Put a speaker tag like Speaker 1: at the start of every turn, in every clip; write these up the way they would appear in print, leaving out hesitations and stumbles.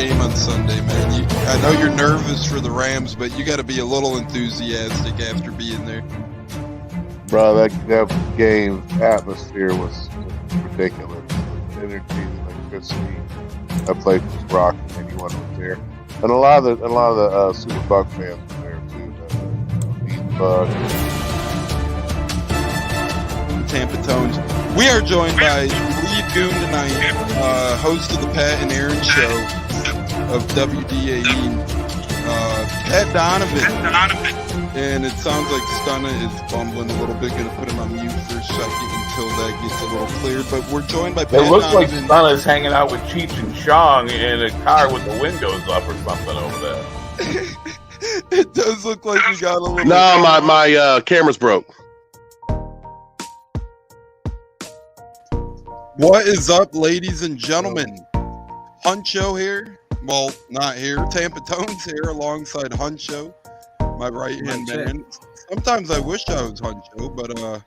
Speaker 1: game on Sunday, man. I know you're nervous for the Rams, but you got to be a little enthusiastic after being there.
Speaker 2: Bro, that game atmosphere was ridiculous. The energy, the electricity. That place was rocking. Anyone was there, and a lot of the Super Buck fans were there too. The
Speaker 1: Tampa Tones. We are joined by lead goon tonight, host of the Pat and Aaron show of WDAE, Pat Donovan. And it sounds like Stunna is bumbling a little bit. Going to put him on mute for a second until that gets a little clear. But we're joined by Pat Donovan.
Speaker 3: It looks like Stunna's hanging out with Cheech and Chong in a car with the windows up or something over there.
Speaker 1: It does look like we got a little...
Speaker 2: No, my camera's broke.
Speaker 1: What is up, ladies and gentlemen? Huncho here. Well, not here. Tampa Tones here alongside Huncho, my right-hand man. Sometimes I wish I was Huncho, but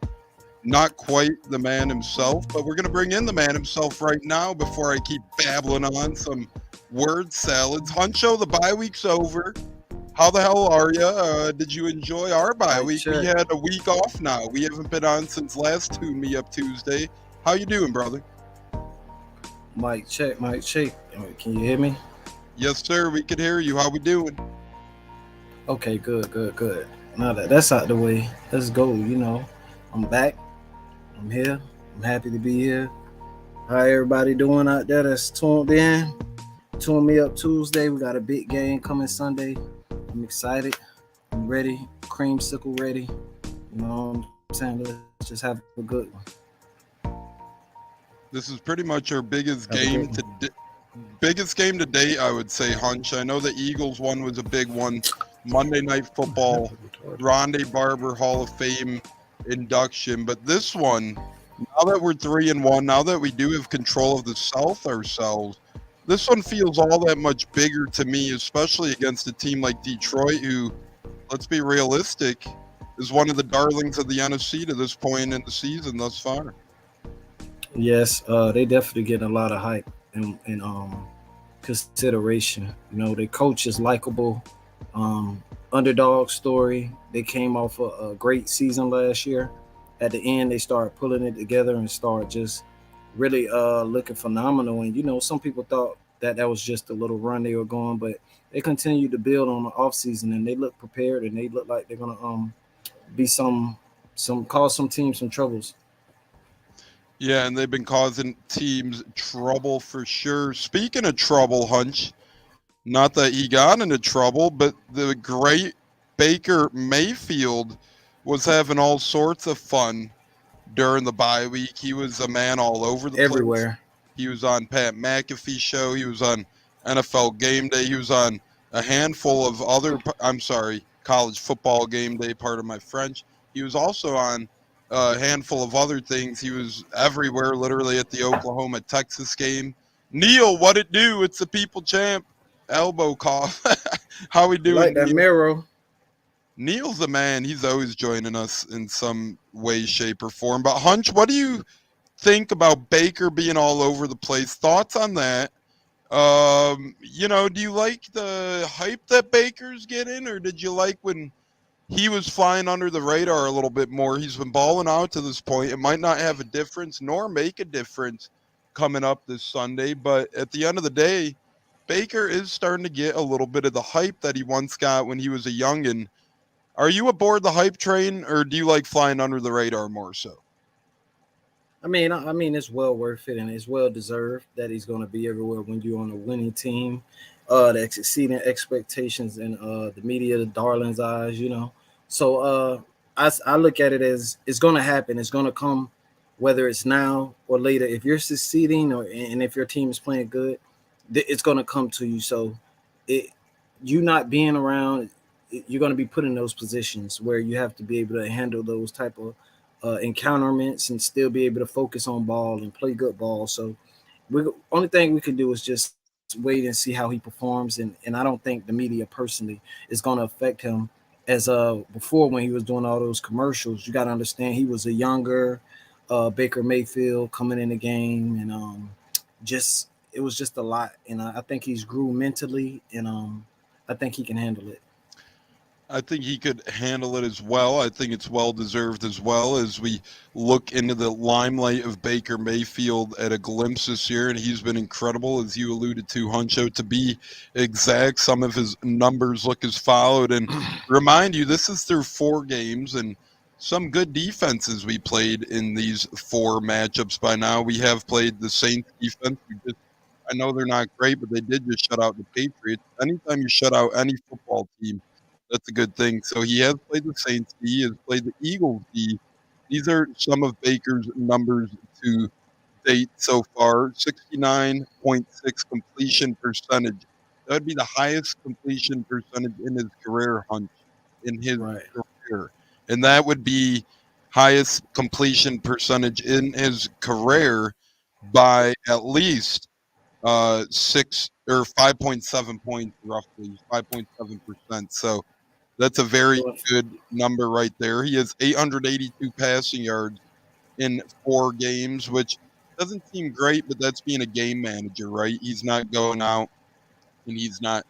Speaker 1: not quite the man himself. But we're going to bring in the man himself right now before I keep babbling on some word salads. Huncho, the bye week's over. How the hell are you? Did you enjoy our bye week?
Speaker 4: Sure.
Speaker 1: We had a week off now. We haven't been on since last Tune Me Up Tuesday. How you doing, brother?
Speaker 4: Mic check. Can you hear me?
Speaker 1: Yes, sir. We can hear you. How we doing?
Speaker 4: Okay, good. Now that's out the way, let's go. I'm back. I'm here. I'm happy to be here. How everybody doing out there that's tuned in? Tune Me Up Tuesday. We got a big game coming Sunday. I'm excited. I'm ready. Creamsicle ready. You know what I'm saying? Let's just have a good one.
Speaker 1: This is pretty much our biggest game to date, I would say, Hunch. I know the Eagles one was a big one. Monday Night Football, Rondé Barber Hall of Fame induction. But this one, now that we're 3-1, now that we do have control of the South ourselves, this one feels all that much bigger to me, especially against a team like Detroit, who, let's be realistic, is one of the darlings of the NFC to this point in the season thus far.
Speaker 4: Yes, they definitely get a lot of hype and consideration. Their coach is likable. Underdog story. They came off a great season last year. At the end, they started pulling it together and started just really looking phenomenal. And some people thought that was just a little run they were going, but they continued to build on the offseason, and they look prepared, and they look like they're gonna be cause some teams some troubles.
Speaker 1: Yeah, and they've been causing teams trouble for sure. Speaking of trouble, Hunch, not that he got into trouble, but the great Baker Mayfield was having all sorts of fun during the bye week. He was a man all over the
Speaker 4: everywhere.
Speaker 1: place. He was on Pat McAfee's show. He was on NFL Game Day. He was on a handful of college football game day, part of my French. He was also on a handful of other things. He was everywhere, literally at the Oklahoma-Texas game. Neil, what it do? It's the people champ. Elbow cough. How we doing?
Speaker 4: Like that
Speaker 1: Neil?
Speaker 4: Miro.
Speaker 1: Neil's a man. He's always joining us in some way, shape, or form. But Hunch, what do you think about Baker being all over the place? Thoughts on that? Do you like the hype that Baker's getting, or did you like when he was flying under the radar a little bit more? He's been balling out to this point. It might not have a difference nor make a difference coming up this Sunday, but at the end of the day, Baker is starting to get a little bit of the hype that he once got when he was a youngin'. Are you aboard the hype train, or do you like flying under the radar more so?
Speaker 4: I mean, it's well worth it, and it's well deserved that he's going to be everywhere when you're on a winning team that's exceeding expectations and the media, the darling's eyes, So I look at it as it's going to happen. It's going to come, whether it's now or later. If you're succeeding and if your team is playing good, it's going to come to you. So you not being around, you're going to be put in those positions where you have to be able to handle those type of encounterments and still be able to focus on ball and play good ball. So only thing we can do is just wait and see how he performs. And I don't think the media personally is going to affect him as before when he was doing all those commercials. You got to understand he was a younger Baker Mayfield coming in the game, and it was just a lot, and I think he's grew mentally, and I think he can handle it.
Speaker 1: I think he could handle it as well. I think it's well deserved as well as we look into the limelight of Baker Mayfield at a glimpse this year, and he's been incredible, as you alluded to, Huncho. To be exact, some of his numbers look as followed. And remind you, this is through 4 games and some good defenses we played in these 4 matchups by now. We have played the Saints defense. I know they're not great, but they did just shut out the Patriots. Anytime you shut out any football team, that's a good thing. So he has played the Saints D, he has played the Eagles D. These are some of Baker's numbers to date so far. 69.6 completion percentage. That would be the highest completion percentage in his career, Hunt, in his
Speaker 4: Right.
Speaker 1: career. And that would be highest completion percentage in his career by at least 6 or 5.7 points, roughly 5.7%. So that's a very good number right there. He has 882 passing yards in 4 games, which doesn't seem great, but that's being a game manager, right? He's not going out and he's not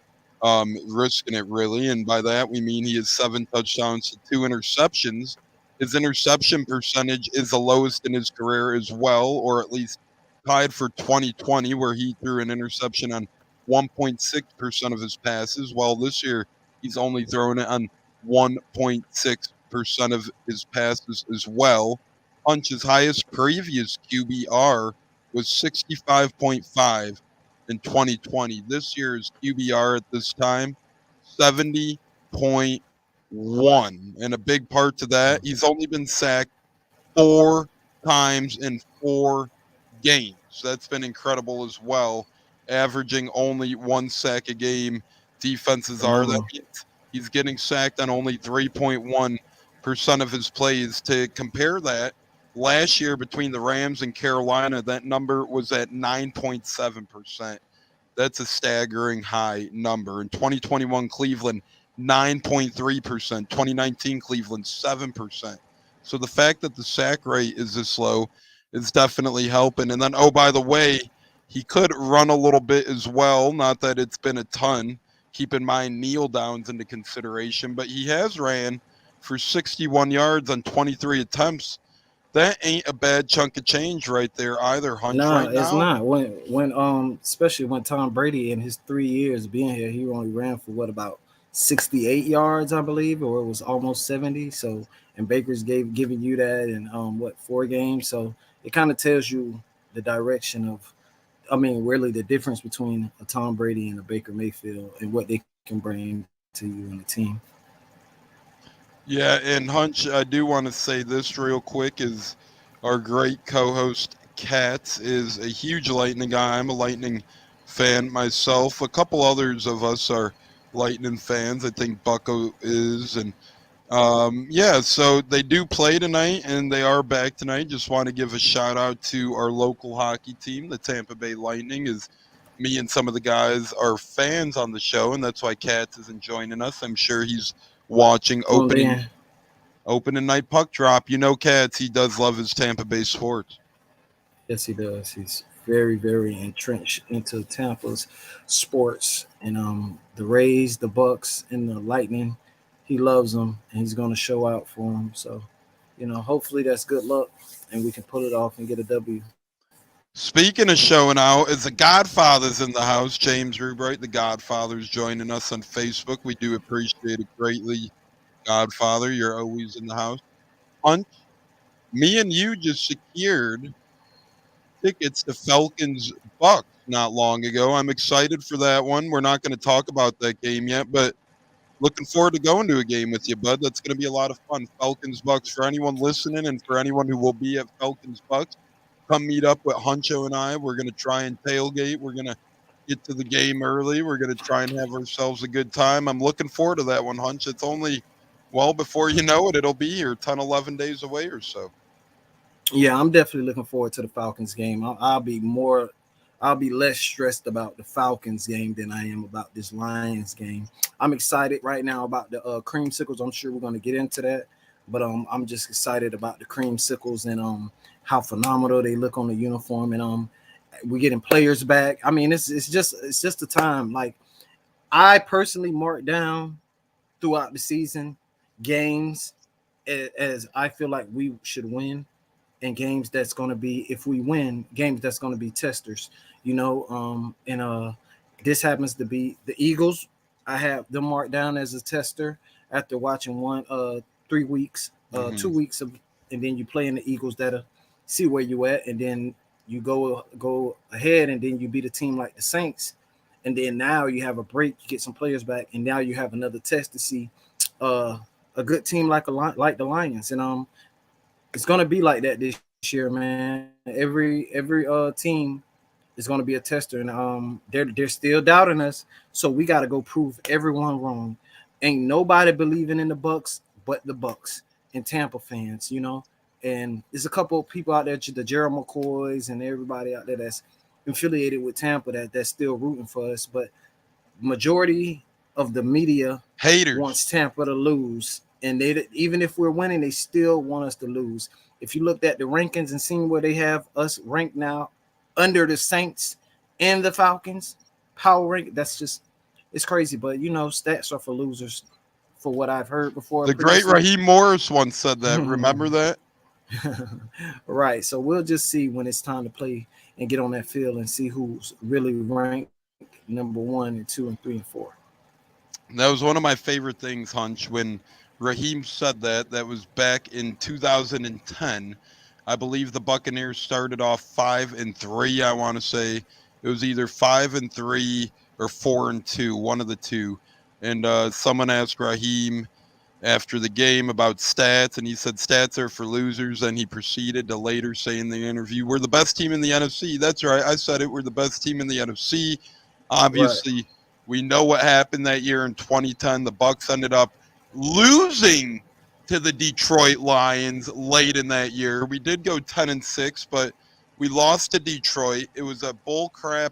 Speaker 1: risking it really. And by that, we mean he has 7 touchdowns to 2 interceptions. His interception percentage is the lowest in his career as well, or at least tied for 2020, where he threw an interception on 1.6% of his passes. While this year, he's only thrown it on 1.6% of his passes as well. Punch's highest previous QBR was 65.5 in 2020. This year's QBR at this time, 70.1. And a big part to that, he's only been sacked 4 times in 4 games. That's been incredible as well, averaging only 1 sack a game. Defenses are. That means he's getting sacked on only 3.1% of his plays. To compare that, last year between the Rams and Carolina, that number was at 9.7%. That's a staggering high number. In 2021, Cleveland, 9.3%. 2019, Cleveland, 7%. So the fact that the sack rate is this low is definitely helping. And then, oh, by the way, he could run a little bit as well. Not that it's been a ton. Keep in mind kneel downs into consideration, but he has ran for 61 yards on 23 attempts. That ain't a bad chunk of change right there either, Hunch.
Speaker 4: No,
Speaker 1: right
Speaker 4: it's
Speaker 1: now.
Speaker 4: not. When especially when Tom Brady in his 3 years being here, he only ran for what, about 68 yards, I believe, or it was almost 70. So, and Baker's giving you that in 4 games. So it kind of tells you the direction of, I mean, really the difference between a Tom Brady and a Baker Mayfield and what they can bring to you and the team.
Speaker 1: Yeah, and Hunch, I do want to say this real quick is our great co-host Katz is a huge Lightning guy. I'm a Lightning fan myself. A couple others of us are Lightning fans. I think Bucco is, and yeah, so they do play tonight, and they are back tonight. Just want to give a shout out to our local hockey team, the Tampa Bay Lightning. Is me and some of the guys are fans on the show, and that's why Katz isn't joining us. I'm sure he's watching opening night puck drop. You know, Katz, he does love his Tampa Bay sports.
Speaker 4: Yes, he does. He's very, very entrenched into Tampa's sports, and the Rays, the Bucs, and the Lightning. He loves them, and he's going to show out for them. So, hopefully that's good luck, and we can pull it off and get a W.
Speaker 1: Speaking of showing out, as the Godfather's in the house, James Rubright, the Godfather's joining us on Facebook. We do appreciate it greatly, Godfather. You're always in the house. Punch, me and you just secured tickets to Falcons Bucs not long ago. I'm excited for that one. We're not going to talk about that game yet, but looking forward to going to a game with you, bud. That's going to be a lot of fun. Falcons Bucs, for anyone listening and for anyone who will be at Falcons Bucs, come meet up with Huncho and I. We're going to try and tailgate. We're going to get to the game early. We're going to try and have ourselves a good time. I'm looking forward to that one, Hunch. It's only, well, before you know it, it'll be here 10, 11 days away or so.
Speaker 4: Yeah, I'm definitely looking forward to the Falcons game. I'll be less stressed about the Falcons game than I am about this Lions game. I'm excited right now about the Creamsicles. I'm sure we're going to get into that, but I'm just excited about the Creamsicles and how phenomenal they look on the uniform. And We're getting players back. I mean, it's just a time. Like I personally mark down throughout the season games as I feel like we should win, and games that's going to be, if we win, games that's going to be testers. This happens to be the Eagles. I have them marked down as a tester after watching 3 weeks, 2 weeks of, and then you play in the Eagles that'll see where you at, and then you go ahead, and then you beat a team like the Saints, and then now you have a break, you get some players back, and now you have another test to see a good team like the Lions, and it's gonna be like that this year, man. Every team is gonna be a tester, and they're still doubting us, so we got to go prove everyone wrong. Ain't nobody believing in the Bucs but the Bucs and Tampa fans, And there's a couple of people out there, the Gerald McCoys and everybody out there that's affiliated with Tampa that's still rooting for us. But majority of the media
Speaker 1: Haters
Speaker 4: wants Tampa to lose. And even if we're winning, they still want us to lose. If you looked at the rankings and seen where they have us ranked now under the Saints and the Falcons, power rank, it's crazy. But, stats are for losers, for what I've heard before.
Speaker 1: The great Raheem Morris once said that. Remember that?
Speaker 4: Right. So we'll just see when it's time to play and get on that field and see who's really ranked number 1 and 2 and 3 and 4.
Speaker 1: That was one of my favorite things, Hunch, when Raheem said that. That was back in 2010. I believe the Buccaneers started off 5-3. I want to say it was either 5-3 or 4-2, one of the two. And someone asked Raheem after the game about stats, and he said stats are for losers. And he proceeded to later say in the interview, "We're the best team in the NFC." That's right, I said it. We're the best team in the NFC. Obviously, we know what happened that year in 2010. The Bucs ended up losing to the Detroit Lions late in that year. We did go 10-6, but we lost to Detroit. It was a bullcrap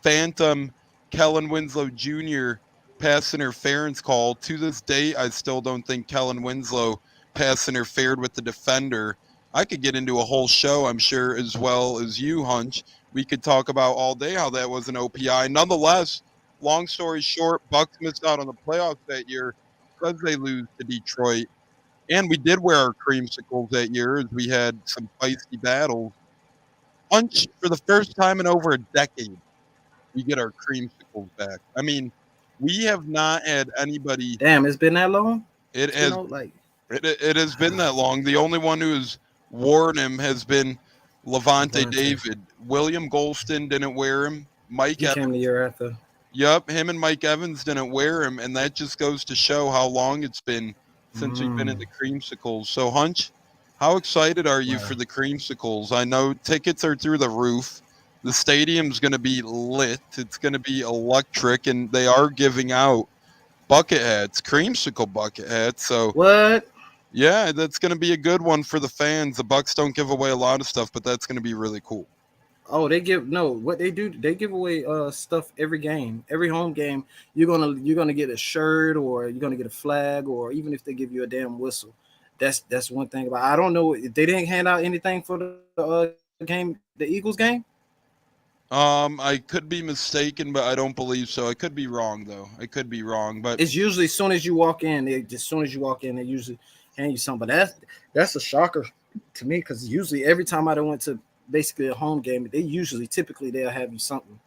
Speaker 1: phantom Kellen Winslow Jr. pass interference call. To this day, I still don't think Kellen Winslow pass interfered with the defender. I could get into a whole show, I'm sure, as well as you, Hunch. We could talk about all day how that was an OPI. Nonetheless, long story short, Bucs missed out on the playoffs that year because they lose to Detroit. And we did wear our creamsicles that year as we had some feisty battles. Hunch, for the first time in over a decade, we get our creamsicles back. I mean, we have not had anybody.
Speaker 4: Damn, it's been that long?
Speaker 1: It has been that long. The only one who has worn him has been Levante David. William Golston didn't wear him. Mike
Speaker 4: Evans came the year after.
Speaker 1: Yep, him and Mike Evans didn't wear him, and that just goes to show how long it's been since we've been in the creamsicles. So, Hunch, how excited are you for the creamsicles? I know tickets are through the roof. The stadium's going to be lit. It's going to be electric, and they are giving out bucket hats, creamsicle bucket hats. So
Speaker 4: what?
Speaker 1: Yeah, that's going to be a good one for the fans. The Bucs don't give away a lot of stuff, but that's going to be really cool.
Speaker 4: Oh, they give away stuff every game, every home game. You're gonna get a shirt, or you're gonna get a flag, or even if they give you a damn whistle. That's one thing about. I don't know if they didn't hand out anything for the game, the Eagles game.
Speaker 1: I could be mistaken, but I don't believe so. I could be wrong though. I could be wrong, but
Speaker 4: it's usually as soon as you walk in, they usually hand you something. But that's a shocker to me, because usually every time I went to basically a home game, typically they'll have you something,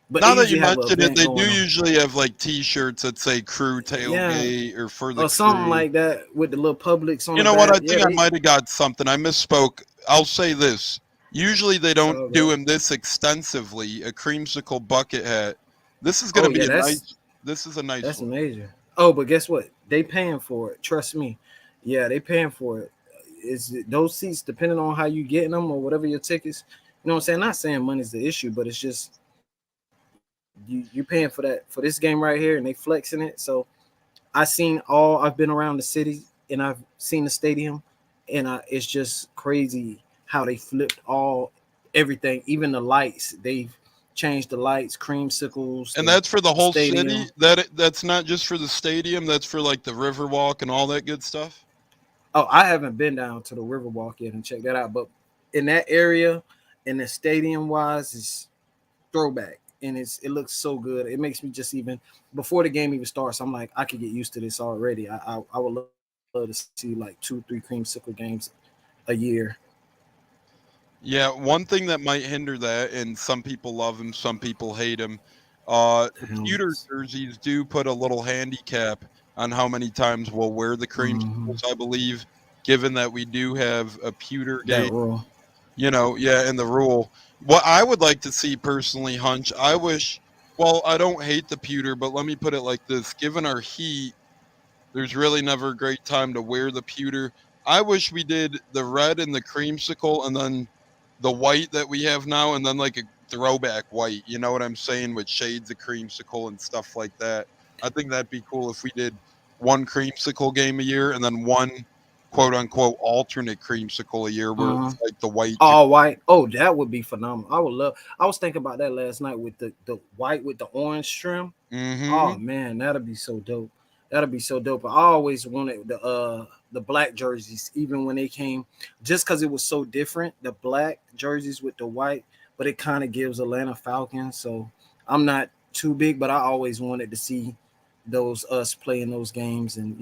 Speaker 4: But
Speaker 1: now that you mentioned it, they do usually have like T-shirts that say "Crew Tailgate" or "For the
Speaker 4: or something
Speaker 1: Crew."
Speaker 4: Like that with the little Publix on.
Speaker 1: You know what? I think I might have got something. I misspoke. I'll say this: usually they don't do them this extensively. A creamsicle bucket hat. This is going to be nice. This is a nice.
Speaker 4: That's
Speaker 1: one.
Speaker 4: Amazing. Oh, but guess what? They paying for it. Trust me. Yeah, they paying for it. Is those seats, depending on how you getting them or whatever your tickets, you know what I'm saying? Not saying money's the issue, but it's just you paying for that for this game right here, and they flexing it. So I've been around the city and I've seen the stadium, and it's just crazy how they flipped everything, even the lights. They've changed the lights, creamsicles,
Speaker 1: and that's for the whole
Speaker 4: stadium.
Speaker 1: city. That's not just for the stadium. That's for like the Riverwalk and all that good stuff.
Speaker 4: Oh, I haven't been down to the Riverwalk yet and checked that out, but in that area, I mean, it's just crazy. They changed the lights. Creamsicles,
Speaker 1: And that's for the whole city.
Speaker 4: the stadium.
Speaker 1: That's for like the Riverwalk and all that good stuff. Oh, I haven't been down to the Riverwalk yet and check that out, but in that area,
Speaker 4: and the stadium wise is throwback, and it looks so good. It makes me just even before the game even starts, I'm like, I could get used to this already. I would love to see like 2-3 creamsicle games a year.
Speaker 1: Yeah, one thing that might hinder that, and some people love him, some people hate him. The pewter
Speaker 4: Helmets.
Speaker 1: jerseys do put a little handicap on how many times we'll wear the
Speaker 4: Mm-hmm.
Speaker 1: creamsicles, I believe, given that we do have a pewter
Speaker 4: That
Speaker 1: game.
Speaker 4: rule.
Speaker 1: Yeah, in the rule. What I would like to see personally, Hunch, I wish, well, I don't hate the pewter, but let me put it like this. Given our heat, there's really never a great time to wear the pewter. I wish we did the red and the creamsicle and then the white that we have now and then like a throwback white. You know what I'm saying? With shades of creamsicle and stuff like that. I think that'd be cool if we did one creamsicle game a year and then one quote unquote alternate creamsicle a year where
Speaker 4: Uh-huh.
Speaker 1: it's like the white.
Speaker 4: All white. Oh, that would be phenomenal. I would love. I was thinking about that last night with the white with the orange trim.
Speaker 1: Mm-hmm.
Speaker 4: Oh man, that'd be so dope. That'd be so dope. I always wanted the black jerseys, even when they came, just because it was so different. The black jerseys with the white, but it kind of gives Atlanta Falcons. So I'm not too big, but I always wanted to see those us playing those games, and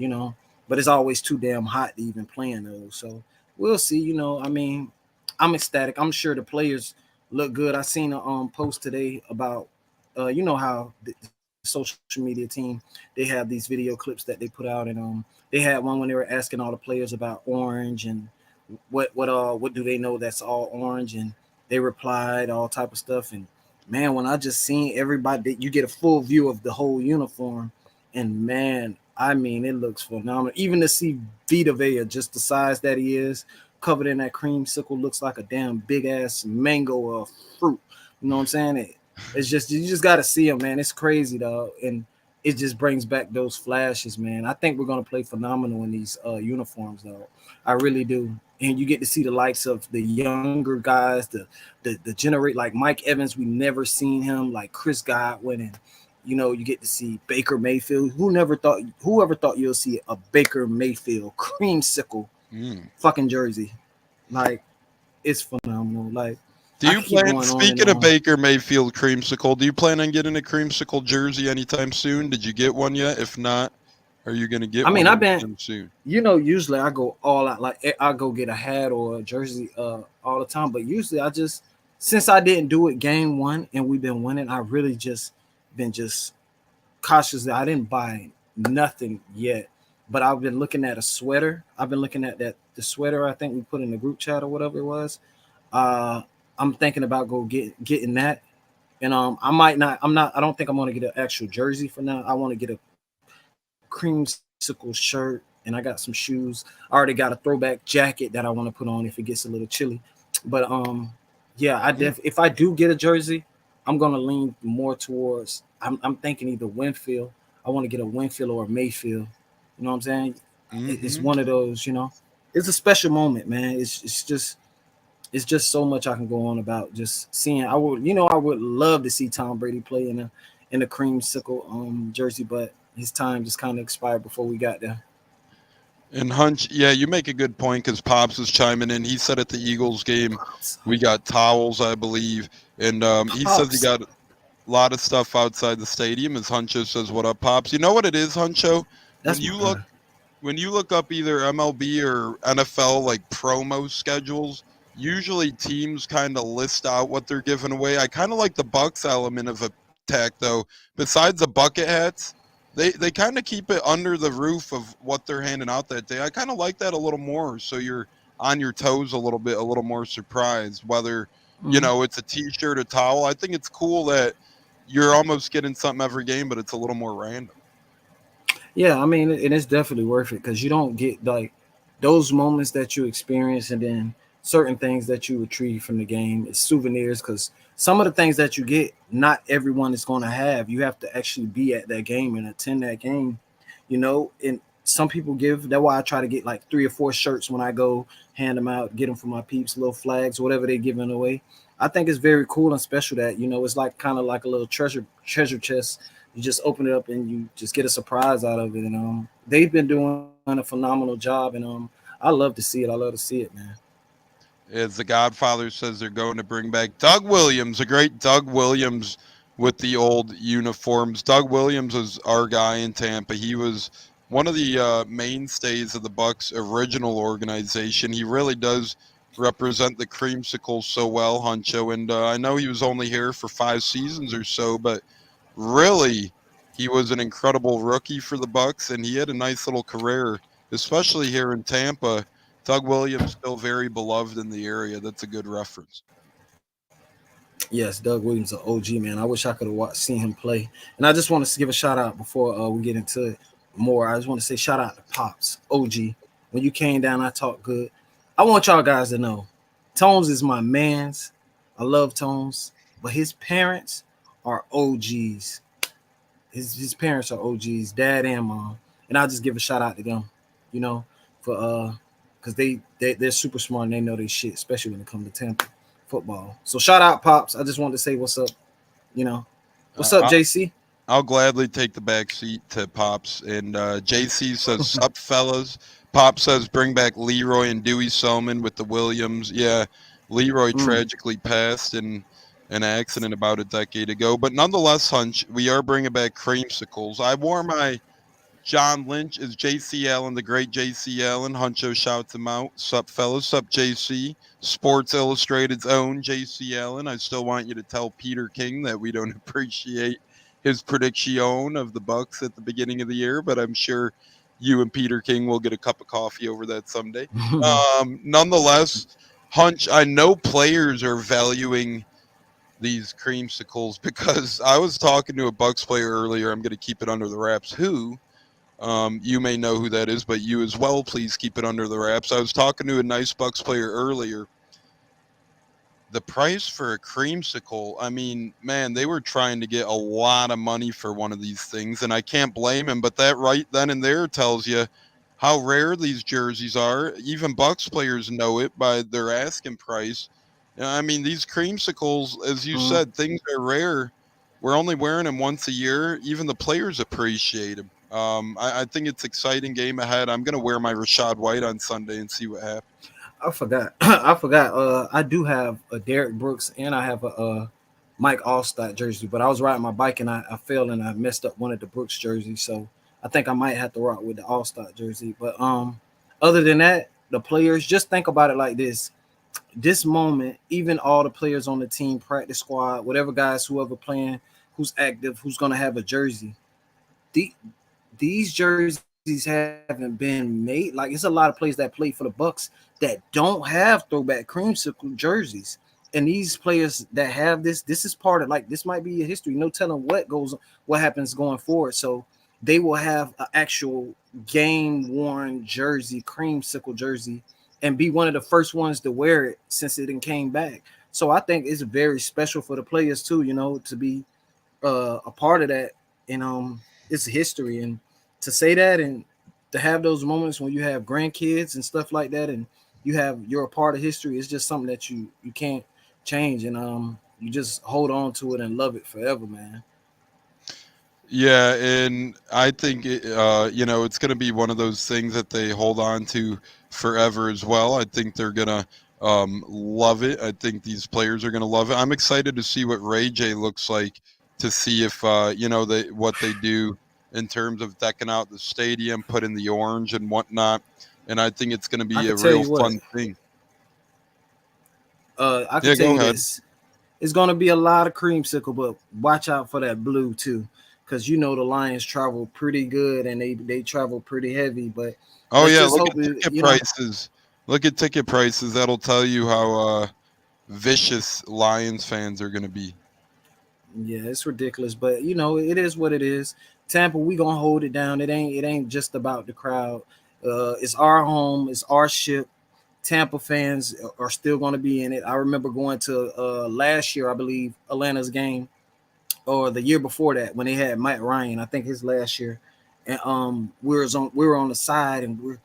Speaker 4: but it's always too damn hot to even playing those. So we'll see. I mean, I'm ecstatic. I'm sure the players look good. I seen a post today about how the social media team, they have these video clips that they put out, and they had one when they were asking all the players about orange and what do they know that's all orange, and they replied all type of stuff. And man, when I just seen everybody, you get a full view of the whole uniform, and man, I mean, it looks phenomenal. Even to see Vita Vea, just the size that he is, covered in that creamsicle, looks like a damn big ass mango of fruit. You know what I'm saying? It's just you just got to see him, man. It's crazy, though, and it just brings back those flashes, man. I think we're gonna play phenomenal in these uniforms, though. I really do. And you get to see the likes of the younger guys, the generate like Mike Evans. We never seen him, like Chris Godwin, and you get to see Baker Mayfield. Whoever thought you'll see a Baker Mayfield creamsicle fucking jersey? Like, it's phenomenal. Like,
Speaker 1: Do
Speaker 4: I
Speaker 1: you
Speaker 4: could keep
Speaker 1: plan,
Speaker 4: going on and
Speaker 1: speaking of
Speaker 4: on.
Speaker 1: Baker Mayfield creamsicle, do you plan on getting a creamsicle jersey anytime soon? Did you get one yet? If not, are you going to get
Speaker 4: I mean,
Speaker 1: one
Speaker 4: I've been,
Speaker 1: anytime soon?
Speaker 4: usually I go all out. Like, I go get a hat or a jersey all the time. But usually since I didn't do it game one and we've been winning, I really just been just cautiously. I didn't buy nothing yet, but I've been looking at a sweater. I've been looking at the sweater I think we put in the group chat or whatever it was. Uh, I'm thinking about getting that, and I might not. I'm not. I don't think I'm gonna get an actual jersey for now. I want to get a creamsicle shirt, and I got some shoes. I already got a throwback jacket that I want to put on if it gets a little chilly. But yeah,
Speaker 1: Mm.
Speaker 4: if I do get a jersey, I'm gonna lean more towards. I'm thinking either Winfield. I want to get a Winfield or a Mayfield. You know what I'm saying? It's
Speaker 1: Mm-hmm.
Speaker 4: one of those. It's a special moment, man. It's just so much I can go on about just seeing. I would love to see Tom Brady play in a creamsicle jersey, but his time just kind of expired before we got there.
Speaker 1: And Hunch, yeah, you make a good point because Pops is chiming in. He said at the Eagles game,
Speaker 4: Pops,
Speaker 1: we got towels, I believe. And he says he
Speaker 4: Pops.
Speaker 1: got a lot of stuff outside the stadium. As Huncho says, what up, Pops? You know what it is, Huncho? When
Speaker 4: That's my
Speaker 1: you look
Speaker 4: guy.
Speaker 1: when you look up either MLB or NFL like promo schedules, usually teams kind of list out what they're giving away. I kind of like the Bucks element of attack though. Besides the bucket hats, they kind of keep it under the roof of what they're handing out that day. I kind of like that a little more, so you're on your toes a little bit, a little more surprised whether
Speaker 4: Mhm.
Speaker 1: it's a T-shirt, a towel. I think it's cool that you're almost getting something every game, but it's a little more random.
Speaker 4: Yeah, I mean, and it's definitely worth it because you don't get like those moments that you experience, and then certain things that you retrieve from the game. It's souvenirs because some of the things that you get, not everyone is going to have. You have to actually be at that game and attend that game, And some people give. That's why I try to get like 3 or 4 shirts when I go, hand them out, get them for my peeps, little flags, whatever they're giving away. I think it's very cool and special that it's like kind of like a little treasure chest. You just open it up and you just get a surprise out of it. And they've been doing a phenomenal job, and I love to see it. I love to see it, man.
Speaker 1: as the Godfather says, they're going to bring back Doug Williams, a great Doug Williams with the old uniforms. Doug Williams was our guy in Tampa. He was one of the mainstays of the Bucs original organization. He really does represent the Creamsicles so well, Huncho. And I know he was only here for 5 seasons or so, but really, he was an incredible rookie for the Bucs, and he had a nice little career, especially here in Tampa. Doug Williams still very beloved in the area. That's a good reference.
Speaker 4: Yes, Doug Williams, an OG, man. I wish I could have seen him play. And I just want to give a shout out before we get into it more. I just want to say shout out to Pops, OG. When you came down, I talked good. I want y'all guys to know, Tones is my man's. I love Tones, but his parents are OGs. His parents are OGs, dad and mom. And I'll just give a shout out to them, you know, for because they're super smart and they know their shit, especially when it comes to Tampa football. So shout out, Pops. I just wanted to say what's up. You know, what's up, JC?
Speaker 1: I'll gladly take the back seat to Pops. And JC says, sup, fellas. Pop says, bring back Leroy and Dewey Selman with the Williams. Yeah, Leroy tragically passed in an accident about a decade ago. But nonetheless, Hunch, we are bringing back Creamsicles. I wore my John Lynch is JC Allen, the great JC Allen. Huncho shouts him out. Sup, fellas. Sup, JC. Sports Illustrated's own JC Allen. I still want you to tell Peter King that we don't appreciate his prediction of the Bucs at the beginning of the year, but I'm sure you and Peter King will get a cup of coffee over that someday. Nonetheless, Hunch, I know players are valuing these Creamsicles because I was talking to a Bucs player earlier. I'm going to keep it under the wraps. Who? You may know who that is, but you as well, please keep it under the wraps. I was talking to a nice Bucs player earlier. The price for a Creamsicle, I mean, man, they were trying to get a lot of money for one of these things, and I can't blame him, but that right then and there tells you how rare these jerseys are. Even Bucs players know it by their asking price. I mean, these Creamsicles, as you said, things are rare. We're only wearing them once a year. Even the players appreciate them. I think it's exciting game ahead. I'm going to wear my Rashad White on Sunday and see what happens.
Speaker 4: I forgot. I do have a Derek Brooks and I have a Mike Allstott jersey, but I was riding my bike and I fell and I messed up one of the Brooks jerseys. So I think I might have to rock with the Allstott jersey. But other than that, the players, just think about it like this. This moment, even all the players on the team, practice squad, whatever guys, whoever playing, who's active, who's going to have a jersey. These jerseys haven't been made. Like, it's a lot of players that play for the Bucs that don't have throwback Creamsicle jerseys. And these players that have this is part of, like, this might be a history. No telling what happens going forward. So they will have an actual game-worn jersey, Creamsicle jersey, and be one of the first ones to wear it since it came back. So I think it's very special for the players too, you know, to be a part of that. And it's history. And to say that and to have those moments when you have grandkids and stuff like that, and you're a part of history, it's just something that you can't change. And you just hold on to it and love it forever, man.
Speaker 1: Yeah, and I think it's going to be one of those things that they hold on to forever as well. I think they're going to love it. I think these players are going to love it. I'm excited to see what Ray J looks like, to see if what they do in terms of decking out the stadium, put in the orange and whatnot. And I think it's going to be a real fun thing.
Speaker 4: I can tell you this. It's going to be a lot of Creamsicle, but watch out for that blue too. Because the Lions travel pretty good and they travel pretty heavy. But
Speaker 1: look at ticket prices. Look at ticket prices. That'll tell you how vicious Lions fans are going to be.
Speaker 4: Yeah, it's ridiculous, but it is what it is. Tampa, we gonna hold it down. It ain't just about the crowd. It's our home. It's our ship. Tampa fans are still going to be in it. I remember going to last year, I believe, Atlanta's game, or the year before that when they had Matt Ryan. I think his last year, and we were on the side and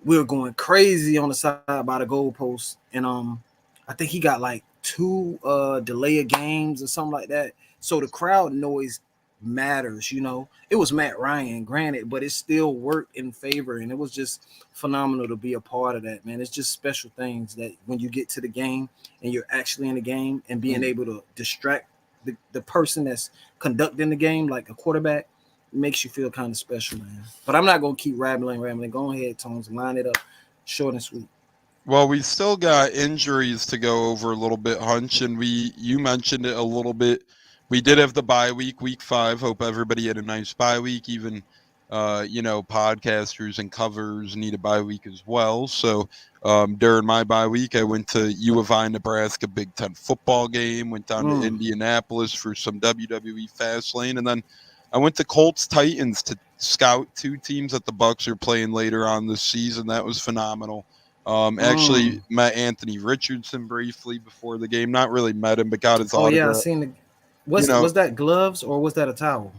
Speaker 4: we were going crazy on the side by the goalpost, and I think he got like 2 delay of games or something like that. So the crowd noise matters. It was Matt Ryan, granted, but it still worked in favor, and it was just phenomenal to be a part of that, man. It's just special things that when you get to the game and you're actually in the game and being able to distract the person that's conducting the game, like a quarterback, makes you feel kind of special, man. But I'm not gonna keep rambling. Go ahead, Tones, line it up, short and sweet.
Speaker 1: Well, we still got injuries to go over a little bit, Hunch, and you mentioned it a little bit. We did have the bye week 5. Hope everybody had a nice bye week. Even, podcasters and covers need a bye week as well. So during my bye week, I went to U of I, Nebraska Big Ten football game, went down to Indianapolis for some WWE Fastlane, and then I went to Colts Titans to scout 2 teams that the Bucs are playing later on this season. That was phenomenal. Actually met Anthony Richardson briefly before the game. Not really met him, but got his autograph.
Speaker 4: Oh yeah, I seen the. Was that gloves or was that a towel?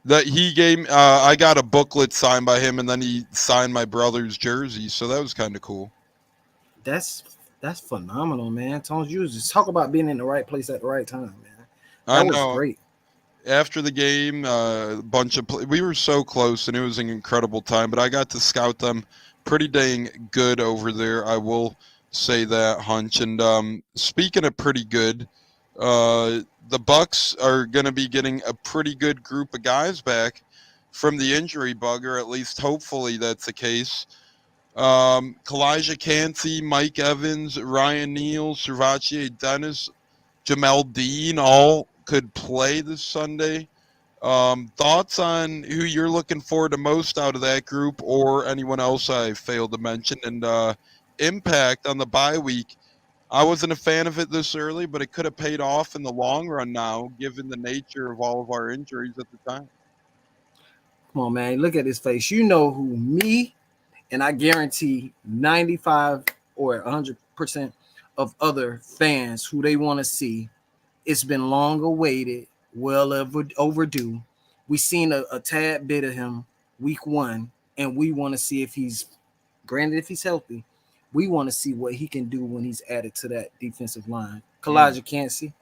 Speaker 1: That he gave. I got a booklet signed by him, and then he signed my brother's jersey. So that was kind of cool.
Speaker 4: That's phenomenal, man. Tones, you just talk about being in the right place at the right time, man.
Speaker 1: That
Speaker 4: was great.
Speaker 1: After the game, a bunch of we were so close, and it was an incredible time. But I got to scout them pretty dang good over there. I will say that, Hunch. And speaking of pretty good, the Bucs are going to be getting a pretty good group of guys back from the injury bug, or at least hopefully that's the case. Kalijah Cansey, Mike Evans, Ryan Neal, Servachier Dennis, Jamel Dean all could play this Sunday. Thoughts on who you're looking forward to most out of that group, or anyone else I failed to mention, and impact on the bye week? I wasn't a fan of it this early, but it could have paid off in the long run now, given the nature of all of our injuries at the time.
Speaker 4: Come on, man. Look at his face. You know who me, and I guarantee 95 or 100% of other fans who they want to see. It's been long awaited, well overdue. We seen a tad bit of him week 1, and we want to see if he's healthy. We want to see what he can do when he's added to that defensive line. Kalijah Cansey,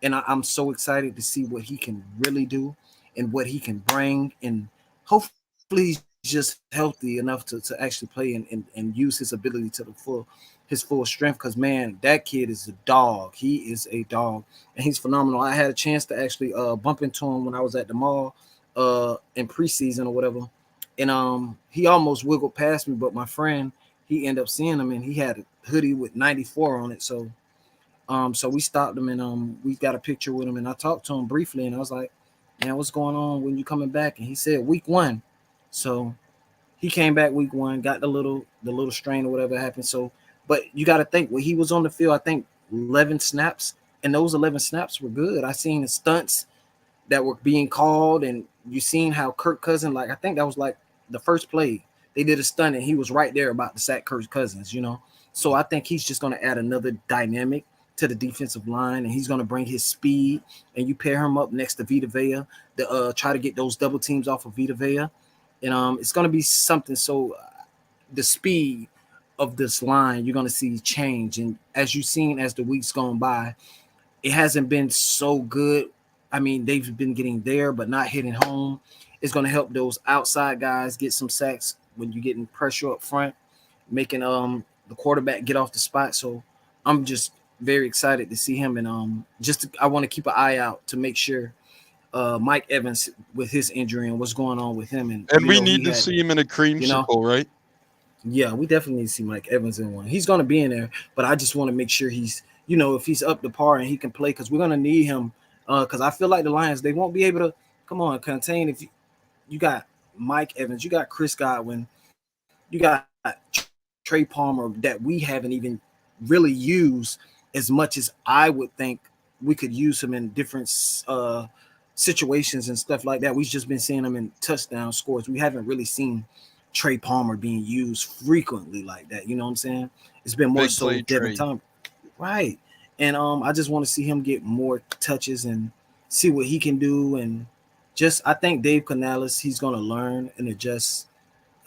Speaker 4: and I'm so excited to see what he can really do and what he can bring, and hopefully he's just healthy enough to actually play and use his ability to his full strength, because, man, that kid is a dog. He is a dog, and he's phenomenal. I had a chance to actually bump into him when I was at the mall in preseason or whatever, and he almost wiggled past me, but my friend, he ended up seeing him, and he had a hoodie with 94 on it. So we stopped him, and we got a picture with him, and I talked to him briefly, and I was like, man, what's going on when you coming back? And he said week 1. So he came back week 1, got the little strain or whatever happened. So, but you got to think, when he was on the field, I think 11 snaps, and those 11 snaps were good. I seen the stunts that were being called, and you seen how Kirk Cousins, like, I think that was like the first play, they did a stunt, and he was right there about to sack Kirk Cousins, So I think he's just going to add another dynamic to the defensive line, and he's going to bring his speed, and you pair him up next to Vita Vea to try to get those double teams off of Vita Vea, and it's going to be something. So the speed of this line, you're going to see change, and as you've seen as the weeks gone by, it hasn't been so good. I mean, they've been getting there, but not hitting home. It's going to help those outside guys get some sacks when you're getting pressure up front, making the quarterback get off the spot. So I'm just very excited to see him, and I want to keep an eye out to make sure Mike Evans with his injury and what's going on with him. And
Speaker 1: we need to see him in a creamsicle, right?
Speaker 4: Yeah, we definitely need to see Mike Evans in one. He's going to be in there, but I just want to make sure he's, if he's up to par and he can play, because we're going to need him, because I feel like the Lions, they won't be able to, contain if you got Mike Evans, you got Chris Godwin, you got Trey Palmer that we haven't even really used as much as I would think we could use him in different situations and stuff like that. We've just been seeing him in touchdown scores. We haven't really seen Trey Palmer being used frequently like that. You know what I'm saying? It's been more so Devin Thomas. Right. And I just want to see him get more touches and see what he can do. And I think Dave Canales, he's going to learn and adjust.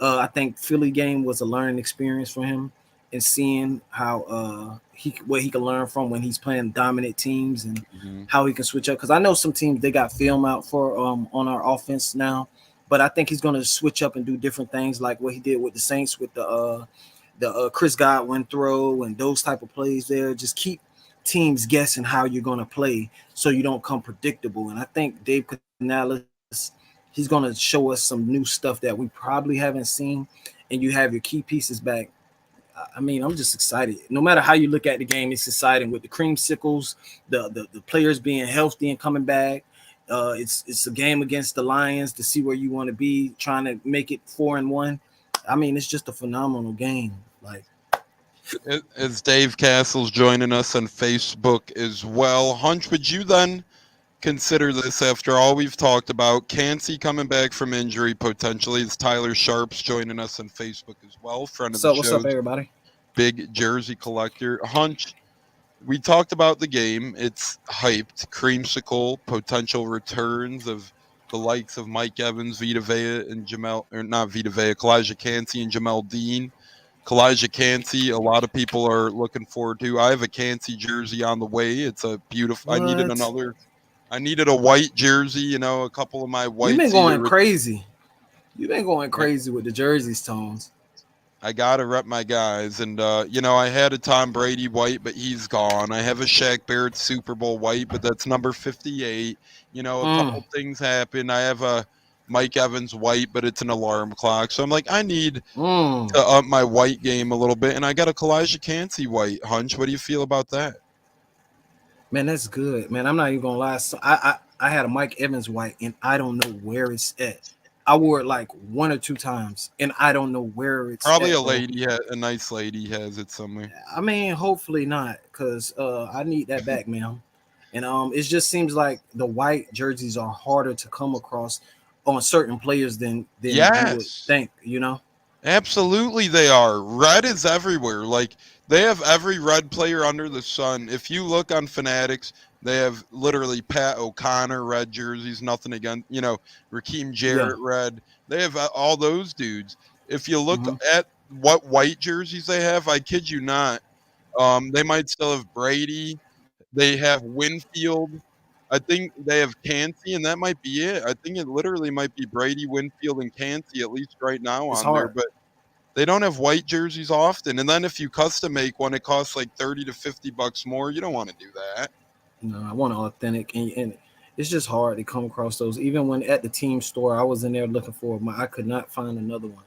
Speaker 4: I think Philly game was a learning experience for him. and seeing how what he can learn from when he's playing dominant teams and how he can switch up. Because I know some teams they got film out for on our offense now, but I think he's going to switch up and do different things like what he did with the Saints with the Chris Godwin throw and those type of plays there. Just keep teams guessing how you're going to play so you don't come predictable. And I think Dave Canales, he's going to show us some new stuff that we probably haven't seen, and you have your key pieces back. I mean, I'm just excited. No matter how you look at the game, it's exciting with the Creamsicles, the players being healthy and coming back. It's a game against the Lions to see where you want to be, trying to make it 4-1. I mean, it's just a phenomenal game. Like,
Speaker 1: as Dave Castle's joining us on Facebook as well. Hunch, would you then consider this after all we've talked about? Cansey coming back from injury potentially. It's Tyler Sharps joining us on Facebook as well. Friend of the show.
Speaker 4: What's up, everybody?
Speaker 1: Big jersey collector. Hunch, we talked about the game. It's hyped. Creamsicle, potential returns of the likes of Mike Evans, Vita Vea, and Kalijah Cansey and Jamel Dean. Kalijah Cansey, a lot of people are looking forward to. I have a Cansey jersey on the way. It's a beautiful.
Speaker 4: What?
Speaker 1: I needed a white jersey. A couple of my whites.
Speaker 4: You've been going crazy. You've been going crazy with the jerseys, Tones.
Speaker 1: I gotta rep my guys, and I had a Tom Brady white, but he's gone. I have a Shaq Barrett Super Bowl white, but that's number 58. A couple things happen. I have a Mike Evans white, but it's an alarm clock. So I'm like, I need to up my white game a little bit, and I got a Kalijah Cansey white. Hunch, what do you feel about that?
Speaker 4: Man, that's good, man. I'm not even gonna lie. So I had a Mike Evans white, and I don't know where it's at. I wore it like 1 or 2 times, and I don't know where it's
Speaker 1: probably
Speaker 4: at.
Speaker 1: a nice lady has it somewhere.
Speaker 4: I mean, hopefully not, because I need that back, man. And it just seems like the white jerseys are harder to come across on certain players than you would think,
Speaker 1: Absolutely they are. Red is everywhere. Like, they have every red player under the sun. If you look on Fanatics, they have literally Pat O'Connor red jerseys, nothing against, Raheem Jarrett red. They have all those dudes. If you look at what white jerseys they have, I kid you not, they might still have Brady. They have Winfield. I think they have Cansey, and that might be it. I think it literally might be Brady, Winfield, and Cansey, at least right now there. But they don't have white jerseys often. And then if you custom make one, it costs like $30 to $50 more. You don't want to do that.
Speaker 4: No, I want authentic, and it's just hard to come across those. Even when at the team store, I was in there looking for them. I could not find another one.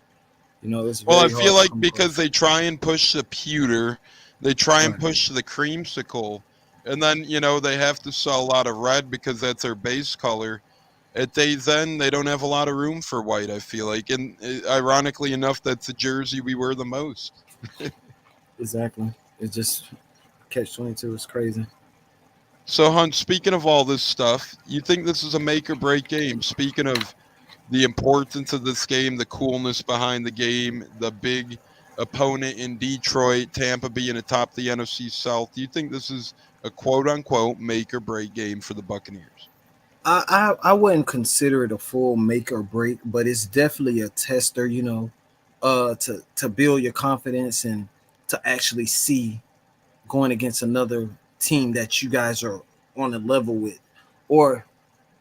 Speaker 4: It's
Speaker 1: well, I feel like because they try and push the pewter, they try and push the creamsicle. And then, they have to sell a lot of red because that's their base color. At Days End, they don't have a lot of room for white, I feel like. And ironically enough, that's the jersey we wear the most.
Speaker 4: Exactly. It's just catch-22. It's crazy.
Speaker 1: So, Hunt, speaking of all this stuff, you think this is a make-or-break game? Speaking of the importance of this game, the coolness behind the game, the big opponent in Detroit, Tampa being atop the NFC South, do you think this is a quote-unquote make-or-break game for the Buccaneers?
Speaker 4: I wouldn't consider it a full make-or-break, but it's definitely a tester, to build your confidence and to actually see going against another team that you guys are on a level with, or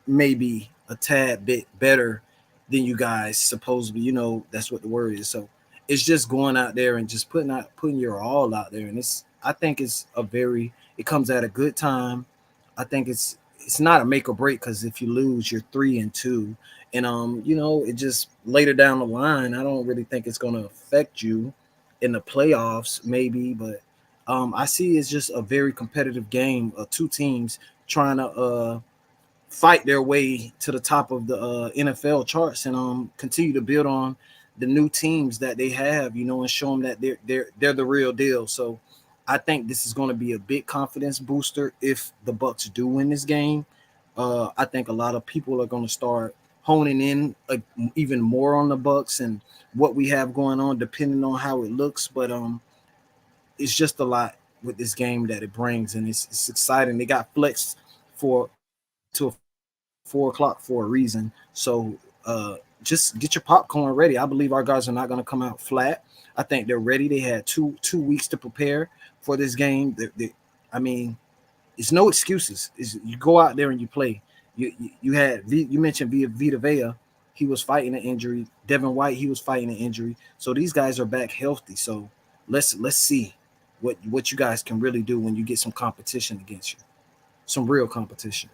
Speaker 4: maybe a tad bit better than you guys supposedly, that's what the word is. So it's just going out there and just putting your all out there. And I think it comes at a good time. I think it's not a make or break, because if you lose, you're 3-2. And it just later down the line, I don't really think it's gonna affect you in the playoffs, maybe, but I see it's just a very competitive game of 2 teams trying to fight their way to the top of the NFL charts and continue to build on the new teams that they have, and show them that they're the real deal. So I think this is going to be a big confidence booster if the Bucs do win this game. I think a lot of people are going to start honing in even more on the Bucs and what we have going on, depending on how it looks. But it's just a lot with this game that it brings, and it's exciting. They got flexed to 4 o'clock for a reason. So just get your popcorn ready. I believe our guys are not going to come out flat. I think they're ready. They had two weeks to prepare for this game. I mean, it's no excuses. You go out there and you play. You had you mentioned Vita Vea. He was fighting an injury. Devin White, he was fighting an injury. So these guys are back healthy. So let's see what you guys can really do when you get some competition against you, some real competition.